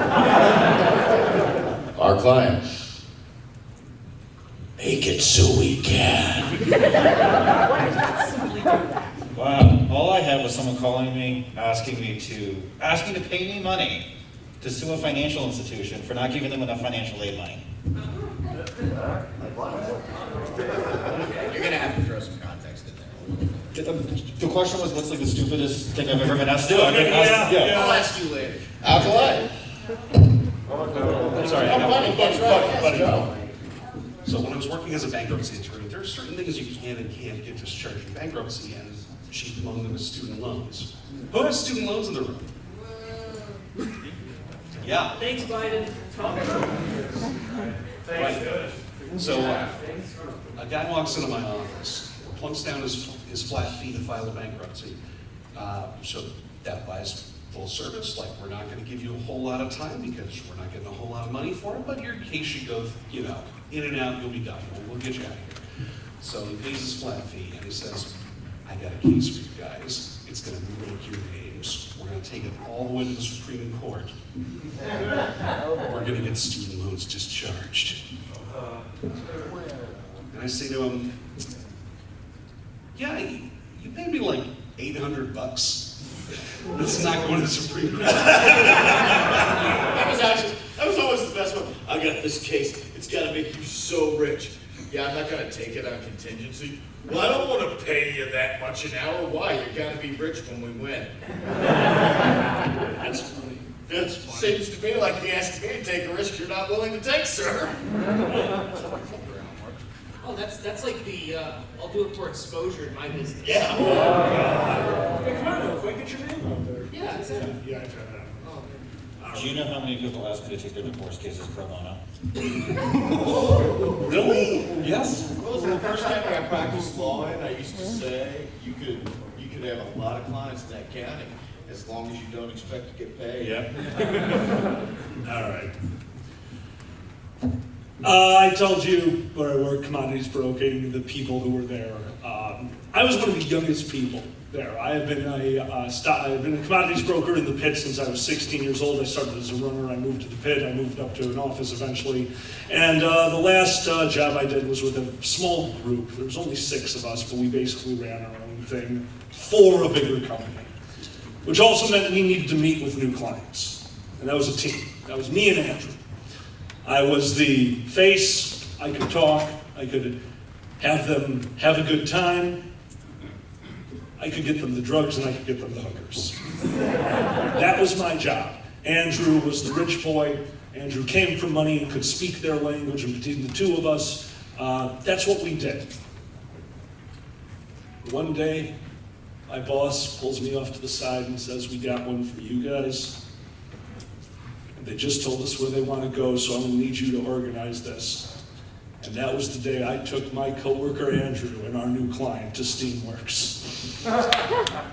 Our client. Make it so we can. Wow, all I had was someone calling me, asking to pay me money to sue a financial institution for not giving them enough financial aid money. You're gonna have to throw some context in there. The question was, what's like the stupidest thing I've ever been asked to do? I've been I'll ask you later. Alkaline. I'm sorry. So when I was working as a bankruptcy attorney, there are certain things you can and can't get discharged in bankruptcy, and chief among them is student loans. Who has student loans in the room? Yeah. Thanks, Biden. Right. So a guy walks into my office, plunks down his flat fee to file a bankruptcy. So that buys full service, like we're not gonna give you a whole lot of time because we're not getting a whole lot of money for it, but your case should go, in and out, you'll be done. We'll get you out of here. So he pays his flat fee and he says, I got a case for you guys. It's gonna break your names. We're gonna take it all the way to the Supreme Court. We're gonna get student loans discharged. And I say to him, yeah, you paid me like $800. That's not going to the Supreme Court. That was always the best one. I got this case. It's got to make you so rich. Yeah, I'm not going to take it on contingency. Well, I don't want to pay you that much an hour. Why? You got to be rich when we win. That's funny. That seems to me like you asked me to take a risk you're not willing to take, sir. Oh, that's like the, I'll do it for exposure in my business. Yeah. Come on, quick, get your name out there. Yeah, exactly. Yeah, I tried that. Do you know how many people ask me to take their divorce cases pro bono? Really? Yes. Well, the first time I practiced law, and I used to say you could have a lot of clients in that county as long as you don't expect to get paid. Yeah. All right. I told you where I work, commodities broking, the people who were there. I was one of the youngest people there. I've been a commodities broker in the pit since I was 16 years old. I started as a runner. I moved to the pit. I moved up to an office eventually. And the last job I did was with a small group. There was only 6 of us, but we basically ran our own thing for a bigger company, which also meant we needed to meet with new clients. And that was a team. That was me and Andrew. I was the face. I could talk. I could have them have a good time. I could get them the drugs and I could get them the hookers. That was my job. Andrew was the rich boy. Andrew came from money and could speak their language, and between the two of us, that's what we did. One day, my boss pulls me off to the side and says, we got one for you guys. And they just told us where they want to go, so I'm going to need you to organize this. And that was the day I took my coworker Andrew and our new client to Steamworks.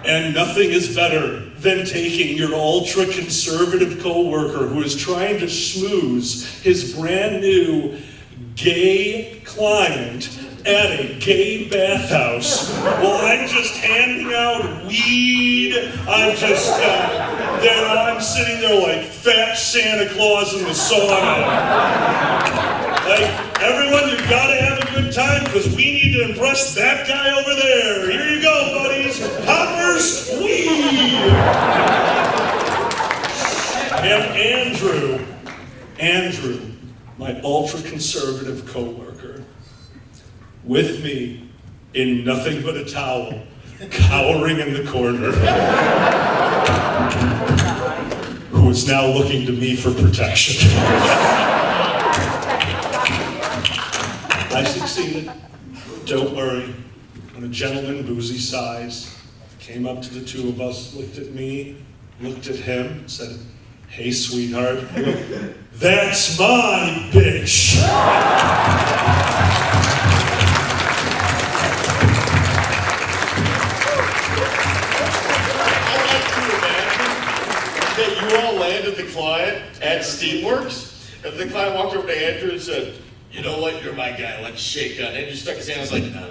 And nothing is better than taking your ultra-conservative coworker who is trying to schmooze his brand new gay client at a gay bathhouse while I'm just handing out weed. I'm just I'm sitting there like fat Santa Claus in the sauna. Like, everyone, you've got to have a good time because we need to impress that guy over there. Here you go, buddies. Hoppers, weed. And Andrew, my ultra-conservative coworker, with me in nothing but a towel, cowering in the corner, who is now looking to me for protection. I succeeded. Don't worry. When a gentleman, boozy size, came up to the two of us, looked at me, looked at him, said, hey, sweetheart, that's my bitch. That you all landed the client at Steamworks, and the client walked over to Andrew and said, you know what, you're my guy, let's shake on it. Andrew stuck his hand and was like, no.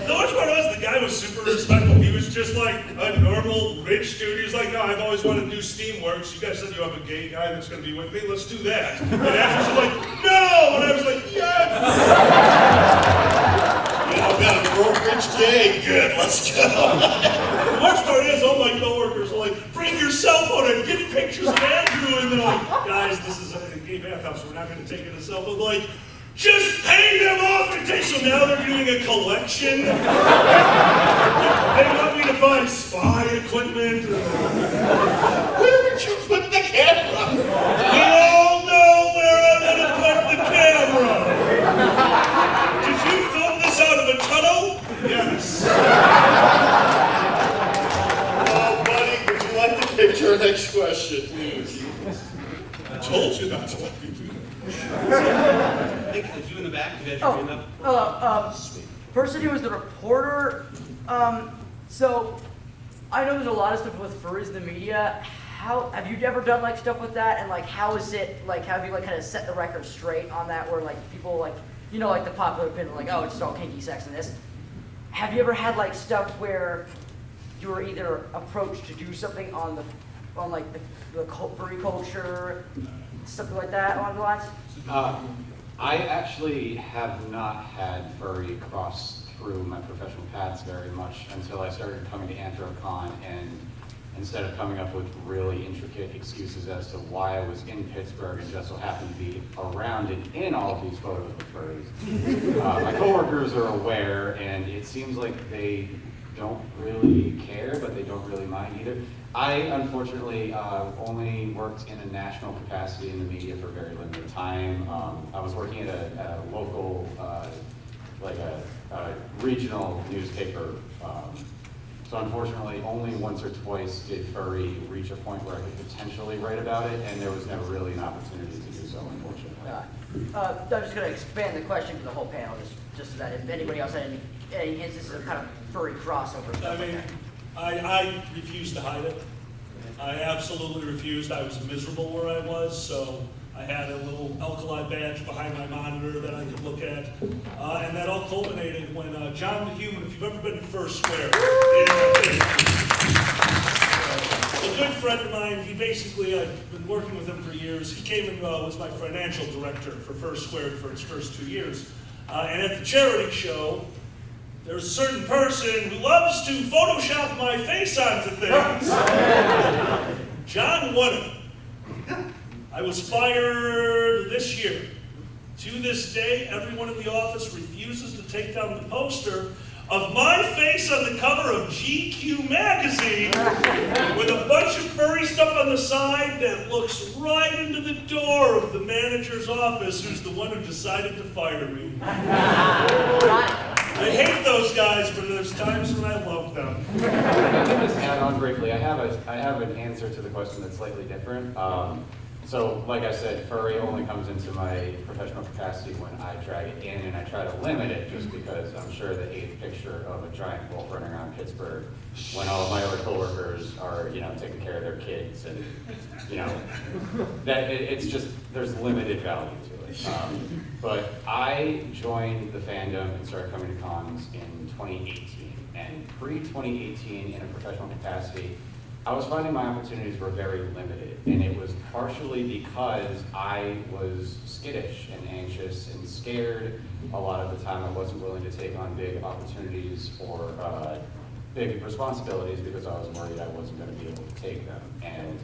The worst part was the guy was super respectful. He was just like a normal rich dude. He's like, no, I've always wanted to do Steamworks. You guys said you have a gay guy that's going to be with me. Let's do that. And Ashley was like, no! And I was like, yes! I've got a brokerage gay. Good, let's go. The worst part is all my coworkers are like, bring your cell phone and get pictures of Andrew. And they're like, guys, this is a gay bathhouse. We're not going to take it a cell phone. Like, just pay them off and take. So now they're doing a collection. They want me to buy spy equipment. Where would you put the camera? We all know where I'm going to put the camera. Did you film this out of a tunnel? Yes. Oh, buddy, would you like to pick your next question, please? I told you not to let me do that. I think if you in the back, you had your hand up. Person who was the reporter, so I know there's a lot of stuff with furries in the media. How have you ever done like stuff with that? And like, how is it like? Have you like kind of set the record straight on that? Where like people like, you know, like the popular opinion, like, oh, it's just all kinky sex and this. Have you ever had like stuff where you were either approached to do something on like the furry culture, something like that along the lines? I actually have not had furry cross through my professional paths very much until I started coming to Anthrocon, and instead of coming up with really intricate excuses as to why I was in Pittsburgh and just so happened to be around and in all of these photos with furries. My coworkers are aware, and it seems like they don't really care, but they don't really mind either. I unfortunately only worked in a national capacity in the media for a very limited time. I was working at a local, like a regional newspaper. So unfortunately, only once or twice did Furry reach a point where I could potentially write about it, and there was never really an opportunity to do so, unfortunately. I'm just going to expand the question to the whole panel, just so that if anybody else had any instances of kind of furry crossover stuff. I mean, I refused to hide it. I absolutely refused. I was miserable where I was, so I had a little alkali badge behind my monitor that I could look at. And that all culminated when John the Human, if you've ever been to First Square, a good friend of mine, he basically, I've been working with him for years. He came and was my financial director for First Square for its first 2 years. And at the charity show, there's a certain person who loves to Photoshop my face onto things. John Wonham. I was fired this year. To this day, everyone in the office refuses to take down the poster of my face on the cover of GQ magazine with a bunch of furry stuff on the side that looks right into the door of the manager's office, who's the one who decided to fire me. I hate those guys, but there's times when I love them. I can just add on briefly. I have an answer to the question that's slightly different. So, like I said, furry only comes into my professional capacity when I drag it in, and I try to limit it just because I'm sure the 8th picture of a giant wolf running around Pittsburgh when all of my other coworkers are, you know, taking care of their kids, and, you know, that it's just, there's limited value to it. But I joined the fandom and started coming to cons in 2018, and pre-2018 in a professional capacity, I was finding my opportunities were very limited, and it was partially because I was skittish and anxious and scared a lot of the time. I wasn't willing to take on big opportunities or big responsibilities because I was worried I wasn't going to be able to take them. And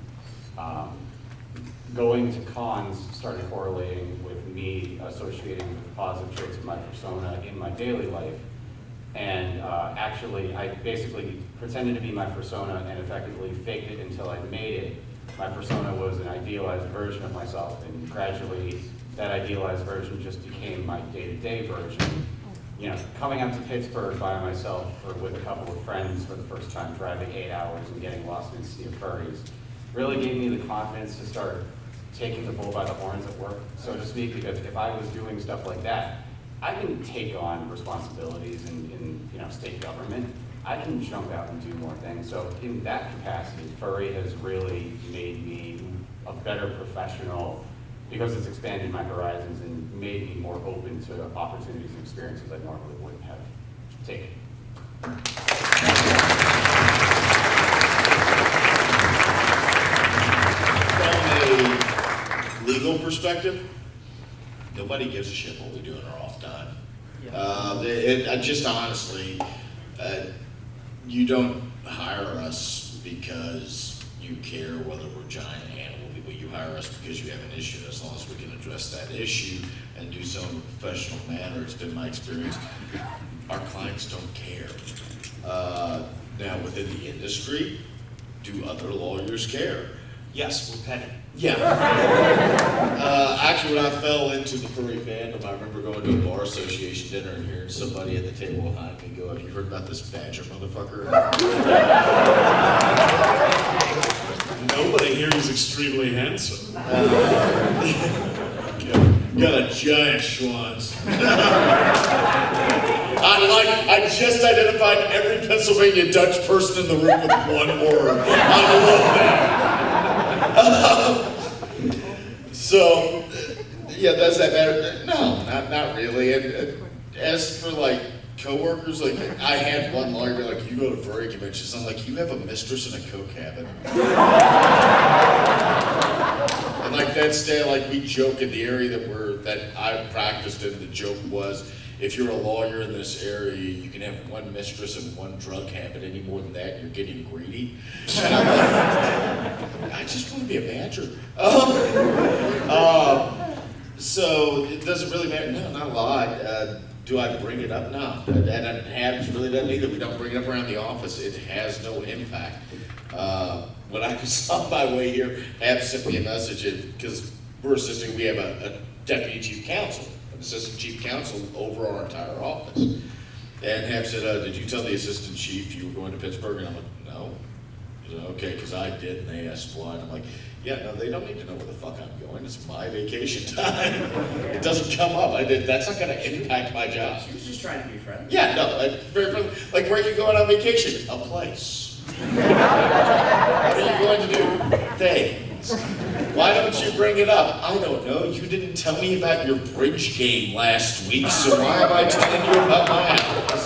going to cons started correlating with me associating with positive traits of my persona in my daily life. And actually, I basically pretended to be my persona and effectively faked it until I made it. My persona was an idealized version of myself, and gradually that idealized version just became my day-to-day version. You know, coming out to Pittsburgh by myself or with a couple of friends for the first time, driving 8 hours and getting lost in a sea of furries, really gave me the confidence to start taking the bull by the horns at work, so to speak, because if I was doing stuff like that, I can take on responsibilities in you know, state government. I can jump out and do more things. So in that capacity, Furry has really made me a better professional because it's expanded my horizons and made me more open to opportunities and experiences I normally wouldn't have taken. perspective, nobody gives a shit what we do in our off time. I just honestly, you don't hire us because you care whether we're giant animal people. You hire us because you have an issue. As long as we can address that issue and do so in a professional manner, it's been my experience. Our clients don't care. Now, within the industry, do other lawyers care? Yes, we're petty. Yeah. Actually, when I fell into the furry fandom, I remember going to a bar association dinner and hearing somebody at the table behind me go, "Have you heard about this badger motherfucker?" Nobody here is extremely handsome. Got a giant schwanz. I just identified every Pennsylvania Dutch person in the room with one word. I love that. So, yeah, does that matter? No, not really. And as for like coworkers, like I had one lawyer be like, "You go to furry conventions." I'm like, "You have a mistress and a coke habit." And like that day, like we joke in the area that I practiced in. The joke was, if you're a lawyer in this area, you can have one mistress and one drug habit. Any more than that, you're getting greedy. And I'm like, I just want to be a badger. So it doesn't really matter. No, not a lot. Do I bring it up? No. And Habs really doesn't either. We don't bring it up around the office. It has no impact. When I was on my way here, Habs sent me a message because we're assisting. We have a deputy chief counsel, an assistant chief counsel over our entire office. And Habs said, "Did you tell the assistant chief you were going to Pittsburgh?" And I'm like, "No." He said, "Okay," because I did. And they asked why. And I'm like, "Yeah, no, they don't need to know where the fuck I'm going. It's my vacation time. It doesn't come up. That's not going to impact my job." She was just trying to be friendly. Yeah, no, very friendly. Like, where are you going on vacation? A place. What are you going to do? Things. Why don't you bring it up? I don't know. You didn't tell me about your bridge game last week, so why am I telling you about my house?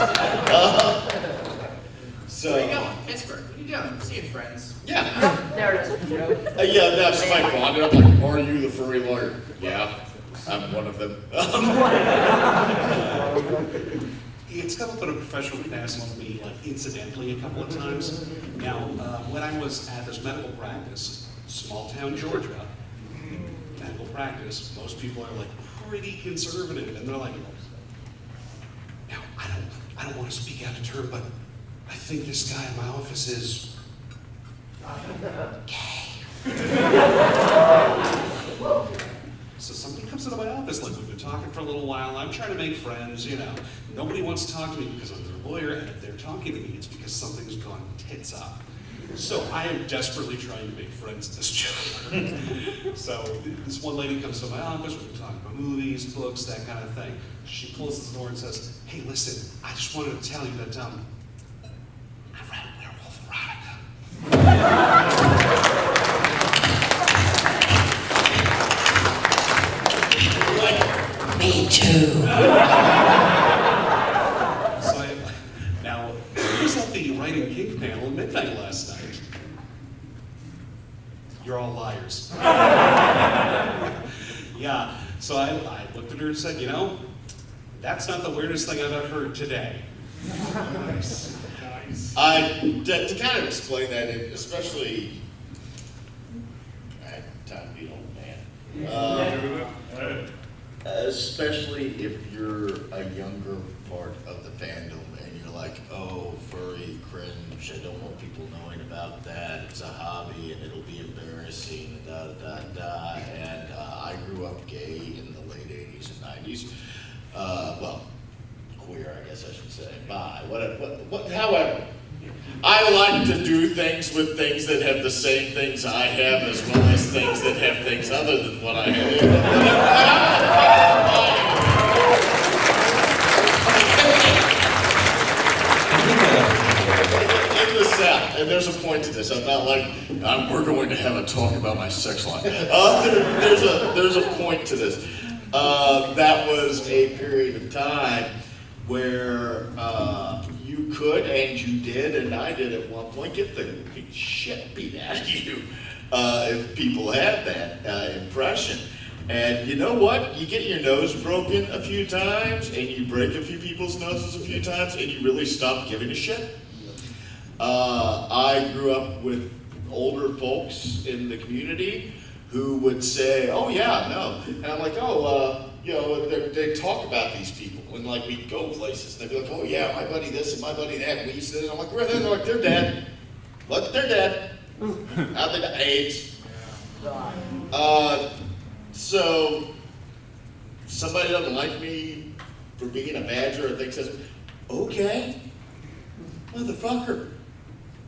Where are you going? Pittsburgh. What are you doing? Seeing friends. Yeah. There it is. Yeah, now somebody brought it up like, "Are you the furry lawyer?" Yeah, I'm one of them. It's come up in a professional capacity with me, like incidentally, a couple of times. Now, when I was at this medical practice, small town Georgia, medical practice, most people are like pretty conservative, and they're like, "Now, I don't want to speak out of turn, but I think this guy in my office is gay." So somebody comes into my office, like we've been talking for a little while, I'm trying to make friends, you know. Nobody wants to talk to me because I'm their lawyer, and if they're talking to me, it's because something's gone tits up. So I am desperately trying to make friends at this job. So this one lady comes to my office, we've been talking about movies, books, that kind of thing. She closes the door and says, "Hey, listen, I just wanted to tell you that, I read Werewolf Erotica." Me too. Now, I was at the Writing Kink panel at midnight last night. You're all liars. Yeah, so I looked at her and said, "You know, that's not the weirdest thing I've ever heard today." Nice. To kind of explain that, especially, I had time to be an old man. Especially if you're a younger part of the fandom and you're like, "Oh, furry, cringe, I don't want people knowing about that, it's a hobby and it'll be embarrassing, da da da." And I grew up gay in the late 80s and 90s. Well, queer, I guess I should say. Bi, however. I like to do things with things that have the same things I have, as well as things that have things other than what I have. In the South, and there's a point to this. I'm not like, we're going to have a talk about my sex life. There's a point to this. That was a period of time where you could, and you did, and I did at one point, get the shit beat out of you if people had that impression. And you know what? You get your nose broken a few times, and you break a few people's noses a few times, and you really stop giving a shit. I grew up with older folks in the community who would say, "Oh yeah, no," and I'm like, "Oh, you know, they talk about these people, and like we'd go places, and they'd be like, "Oh yeah, my buddy this and my buddy that," and we used to, and I'm like, "Where are they?" They're like, "They're dead. Look, they're dead. How'd they die? AIDS." So somebody doesn't like me for being a badger or thinks that's okay, motherfucker.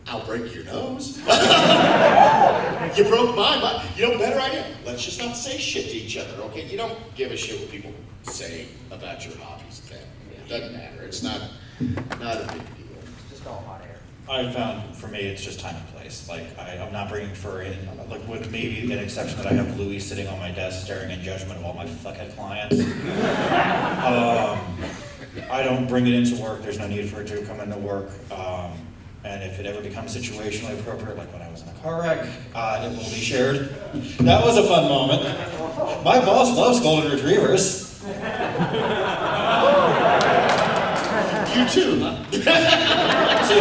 I'll break your nose. You broke mine, but you know, better idea. Let's just not say shit to each other, okay? You don't give a shit what people say about your hobbies. It doesn't matter. It's not a big deal. It's just all hot air. I found, for me, it's just time and place. Like, I'm not bringing fur in, like, with maybe an exception that I have Louis sitting on my desk staring in judgment of all my fuckhead clients. I don't bring it into work. There's no need for it to come into work. And if it ever becomes situationally appropriate, like when I was in a car wreck, it will be shared. That was a fun moment. My boss loves golden retrievers. You too, huh? So,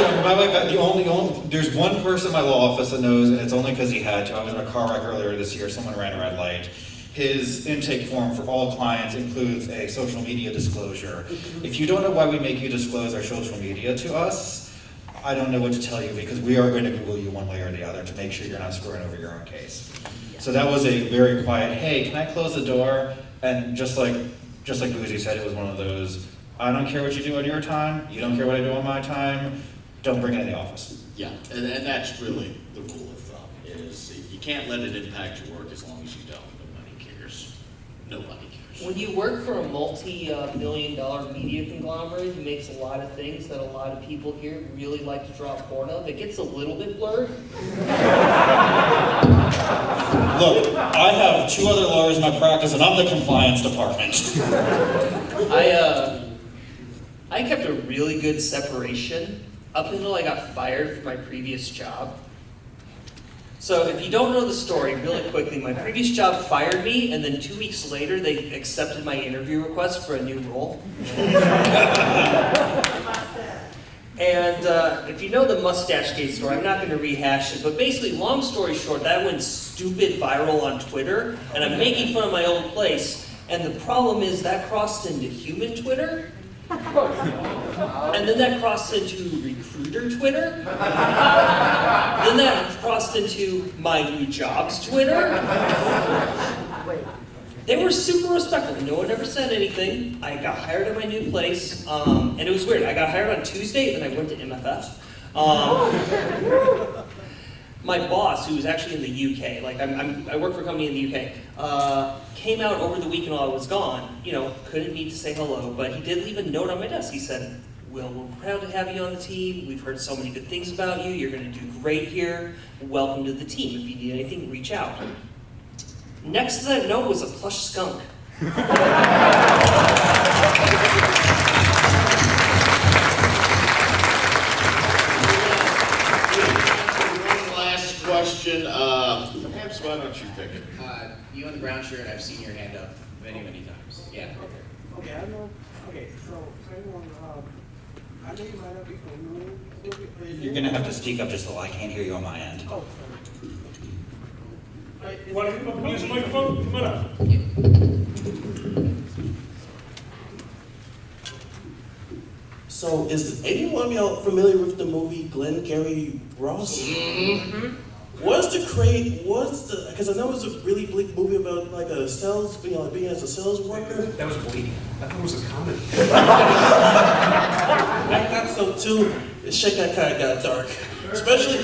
there's one person in my law office that knows, and it's only because he had to. I was in a car wreck earlier this year. Someone ran a red light. His intake form for all clients includes a social media disclosure. If you don't know why we make you disclose our social media to us, I don't know what to tell you, because we are going to Google you one way or the other to make sure you're not screwing over your own case. So that was a very quiet, "Hey, can I close the door?" And just like Boozy said, it was one of those, I don't care what you do on your time, you don't care what I do on my time, don't bring it in the office. Yeah, and that's really the rule of thumb, is you can't let it impact your work as long as you don't. Nobody cares. Nobody cares. When you work for a multi-million-dollar media conglomerate who makes a lot of things that a lot of people here really like to draw porn of, it gets a little bit blurred. Look, I have 2 other lawyers in my practice, and I'm the compliance department. I kept a really good separation up until I got fired from my previous job. So if you don't know the story, really quickly, my previous job fired me, and then 2 weeks later, they accepted my interview request for a new role. And if you know the mustache gate story, I'm not going to rehash it, but basically, long story short, that went stupid viral on Twitter, and I'm making fun of my old place, and the problem is that crossed into human Twitter, and then that crossed into recruiter Twitter, then that crossed into my new jobs Twitter. They were super respectful. No one ever said anything. I got hired at my new place, and it was weird. I got hired on Tuesday, then I went to MFF. My boss, who was actually in the UK, like I work for a company in the UK, came out over the weekend while I was gone. You know, couldn't meet to say hello, but he did leave a note on my desk. He said, "Will, we're proud to have you on the team. We've heard so many good things about you. You're going to do great here. Welcome to the team. If you need anything, reach out." Next to that note was a plush skunk. One last question. Perhaps why don't you pick it? You in the brown shirt, I've seen your hand up many, many times. Yeah. Okay, I know. Okay, so everyone, I know you might not be familiar. You're going to have to speak up just so I can't hear you on my end. Oh, You want to come up and use the microphone? Come on up. so is anyone of y'all familiar with the movie Glengarry Ross? Mm-hmm. Because I know it's a really bleak movie about like a sales, being as a sales worker. That was bleak. I thought it was a comedy. I thought so too. The shit kind of got dark, especially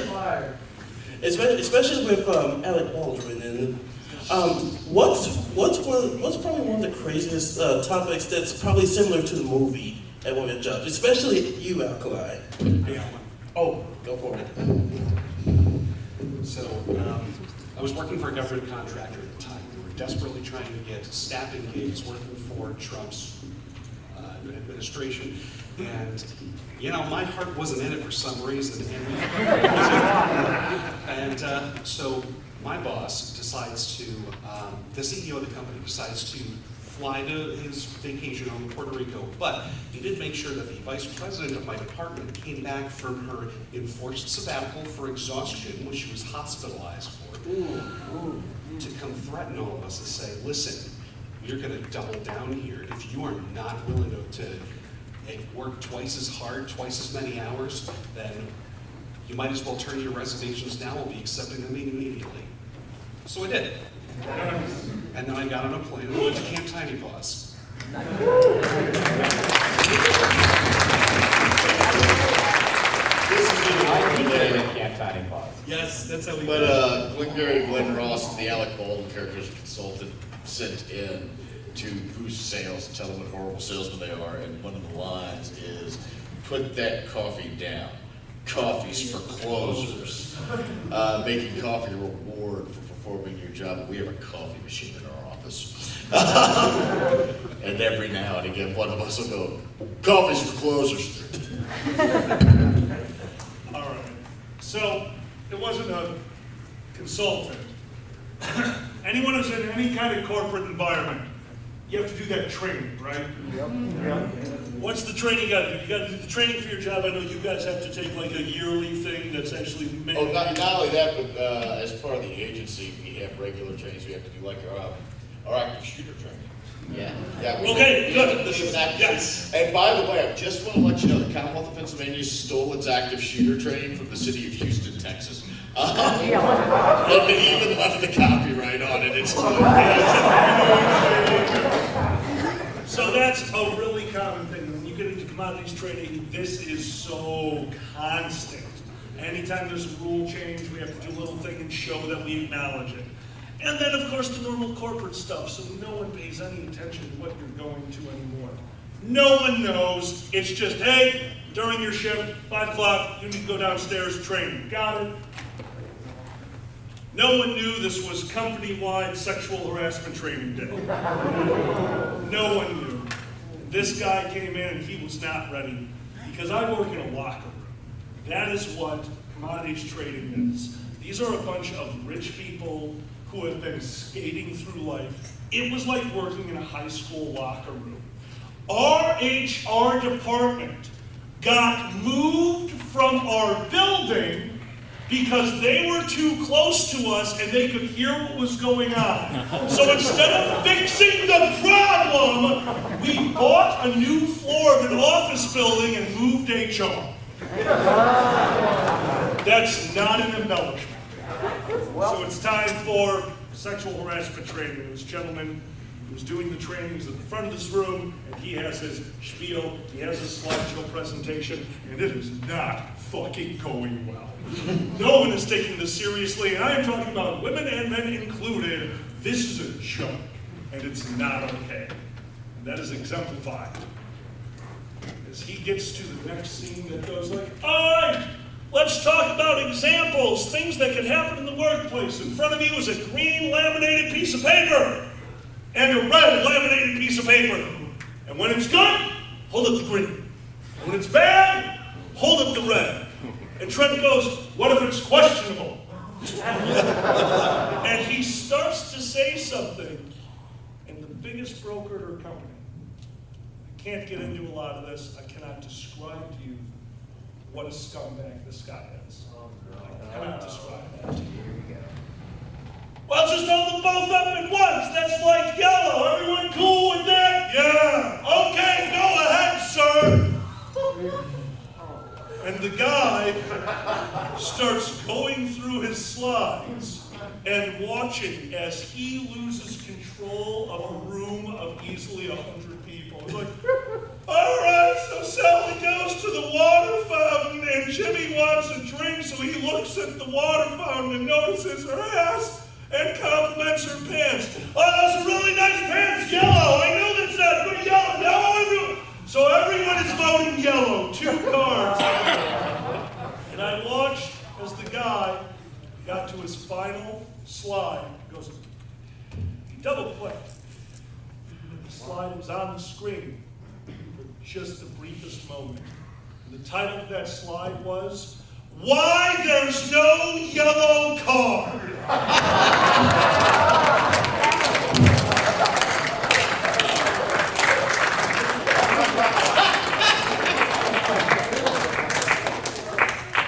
with Alec Baldwin. And what's probably one of the craziest topics that's probably similar to the movie at one of your jobs, especially you, Alkaline. Oh, go for it. So, I was working for a government contractor at the time. We were desperately trying to get staffing gigs working for Trump's administration. And, you know, my heart wasn't in it for some reason. And so my boss decides to, the CEO of the company decides to fly to his vacation home in Puerto Rico, but he did make sure that the vice president of my department came back from her enforced sabbatical for exhaustion, which she was hospitalized for, to come threaten all of us and say, listen, you're gonna double down here. If you are not willing to work twice as hard, twice as many hours, then you might as well turn your resignations now. We'll be accepting them immediately. So I did. And then I got on a plane and went to Camp Tiny Paws. Yes, that's how we But Glenn Ross, the Alec Baldwin character as a consultant, sent in to boost sales and tell them what horrible salesmen they are. And one of the lines is, put that coffee down. Coffee's for closers. Making coffee a reward for performing your job. We have a coffee machine in our office. And every now and again, one of us will go, coffee's for closers. All right. So it wasn't a consultant. Anyone who's in any kind of corporate environment, you have to do that training, right? Yep. What's the training you got to do? You got to do the training for your job. I know you guys have to take like a yearly thing that's actually made. Oh, not only that, but as part of the agency, we have regular trainings. We have to do like our active shooter training. Yeah. Okay, good. Yes. And by the way, I just want to let you know the Commonwealth of Pennsylvania stole its active shooter training from the city of Houston, Texas. And they even left the copyright on it. It's So that's a really common thing. When you get into commodities trading, this is so constant. Anytime there's a rule change, we have to do a little thing and show that we acknowledge it. And then, of course, the normal corporate stuff, so no one pays any attention to what you're going to anymore. No one knows. It's just, hey, during your shift, 5 o'clock, you need to go downstairs, train. Got it? No one knew this was company-wide sexual harassment training day. No one knew. This guy came in and he was not ready, because I work in a locker room. That is what commodities trading is. These are a bunch of rich people who have been skating through life. It was like working in a high school locker room. Our HR department got moved from our building because they were too close to us and they could hear what was going on. So instead of fixing the problem, we bought a new floor of an office building and moved HR. That's not an embellishment. So it's time for sexual harassment training. This gentleman who's doing the trainings at the front of this room, and he has his spiel, he has his slideshow presentation, and it is not fucking going well. No one is taking this seriously, and I am talking about women and men included. This is a joke, and it's not okay. And that is exemplified as he gets to the next scene that goes like, all right, let's talk about examples, things that can happen in the workplace. In front of you is a green laminated piece of paper and a red laminated piece of paper. And when it's good, hold up the green. And when it's bad, hold up the red. And Trent goes, what if it's questionable? And he starts to say something, and the biggest broker at her company, I can't get into a lot of this, I cannot describe to you what a scumbag this guy is. I cannot describe that to you. Well, just hold them both up at once. That's like yellow. Everyone cool with that? Yeah. Okay, go ahead, sir. And the guy starts going through his slides and watching as he loses control of a room of easily 100 people. It's like, all right, so Sally goes to the water fountain and Jimmy wants a drink, so he looks at the water fountain and notices her ass and compliments her pants. Oh, those are really nice pants, yellow. I know that's not good, yellow. No, everyone. So everyone is voting yellow, 2 cards. And I watched as the guy got to his final slide. He goes, he double clicked. The slide was on the screen. for just the briefest moment. And the title of that slide was, Why There's No Yellow Card.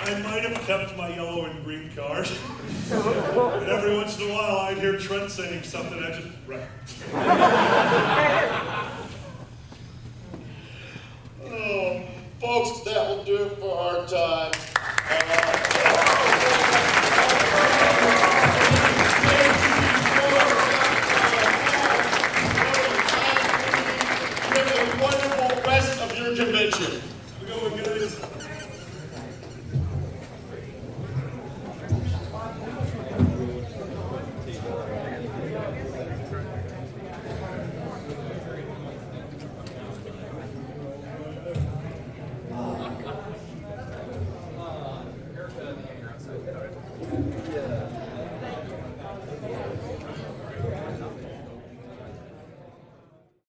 I might have kept my yellow and green card. And every once in a while I'd hear Trent saying something, I just, right. Folks, that will do it for our time.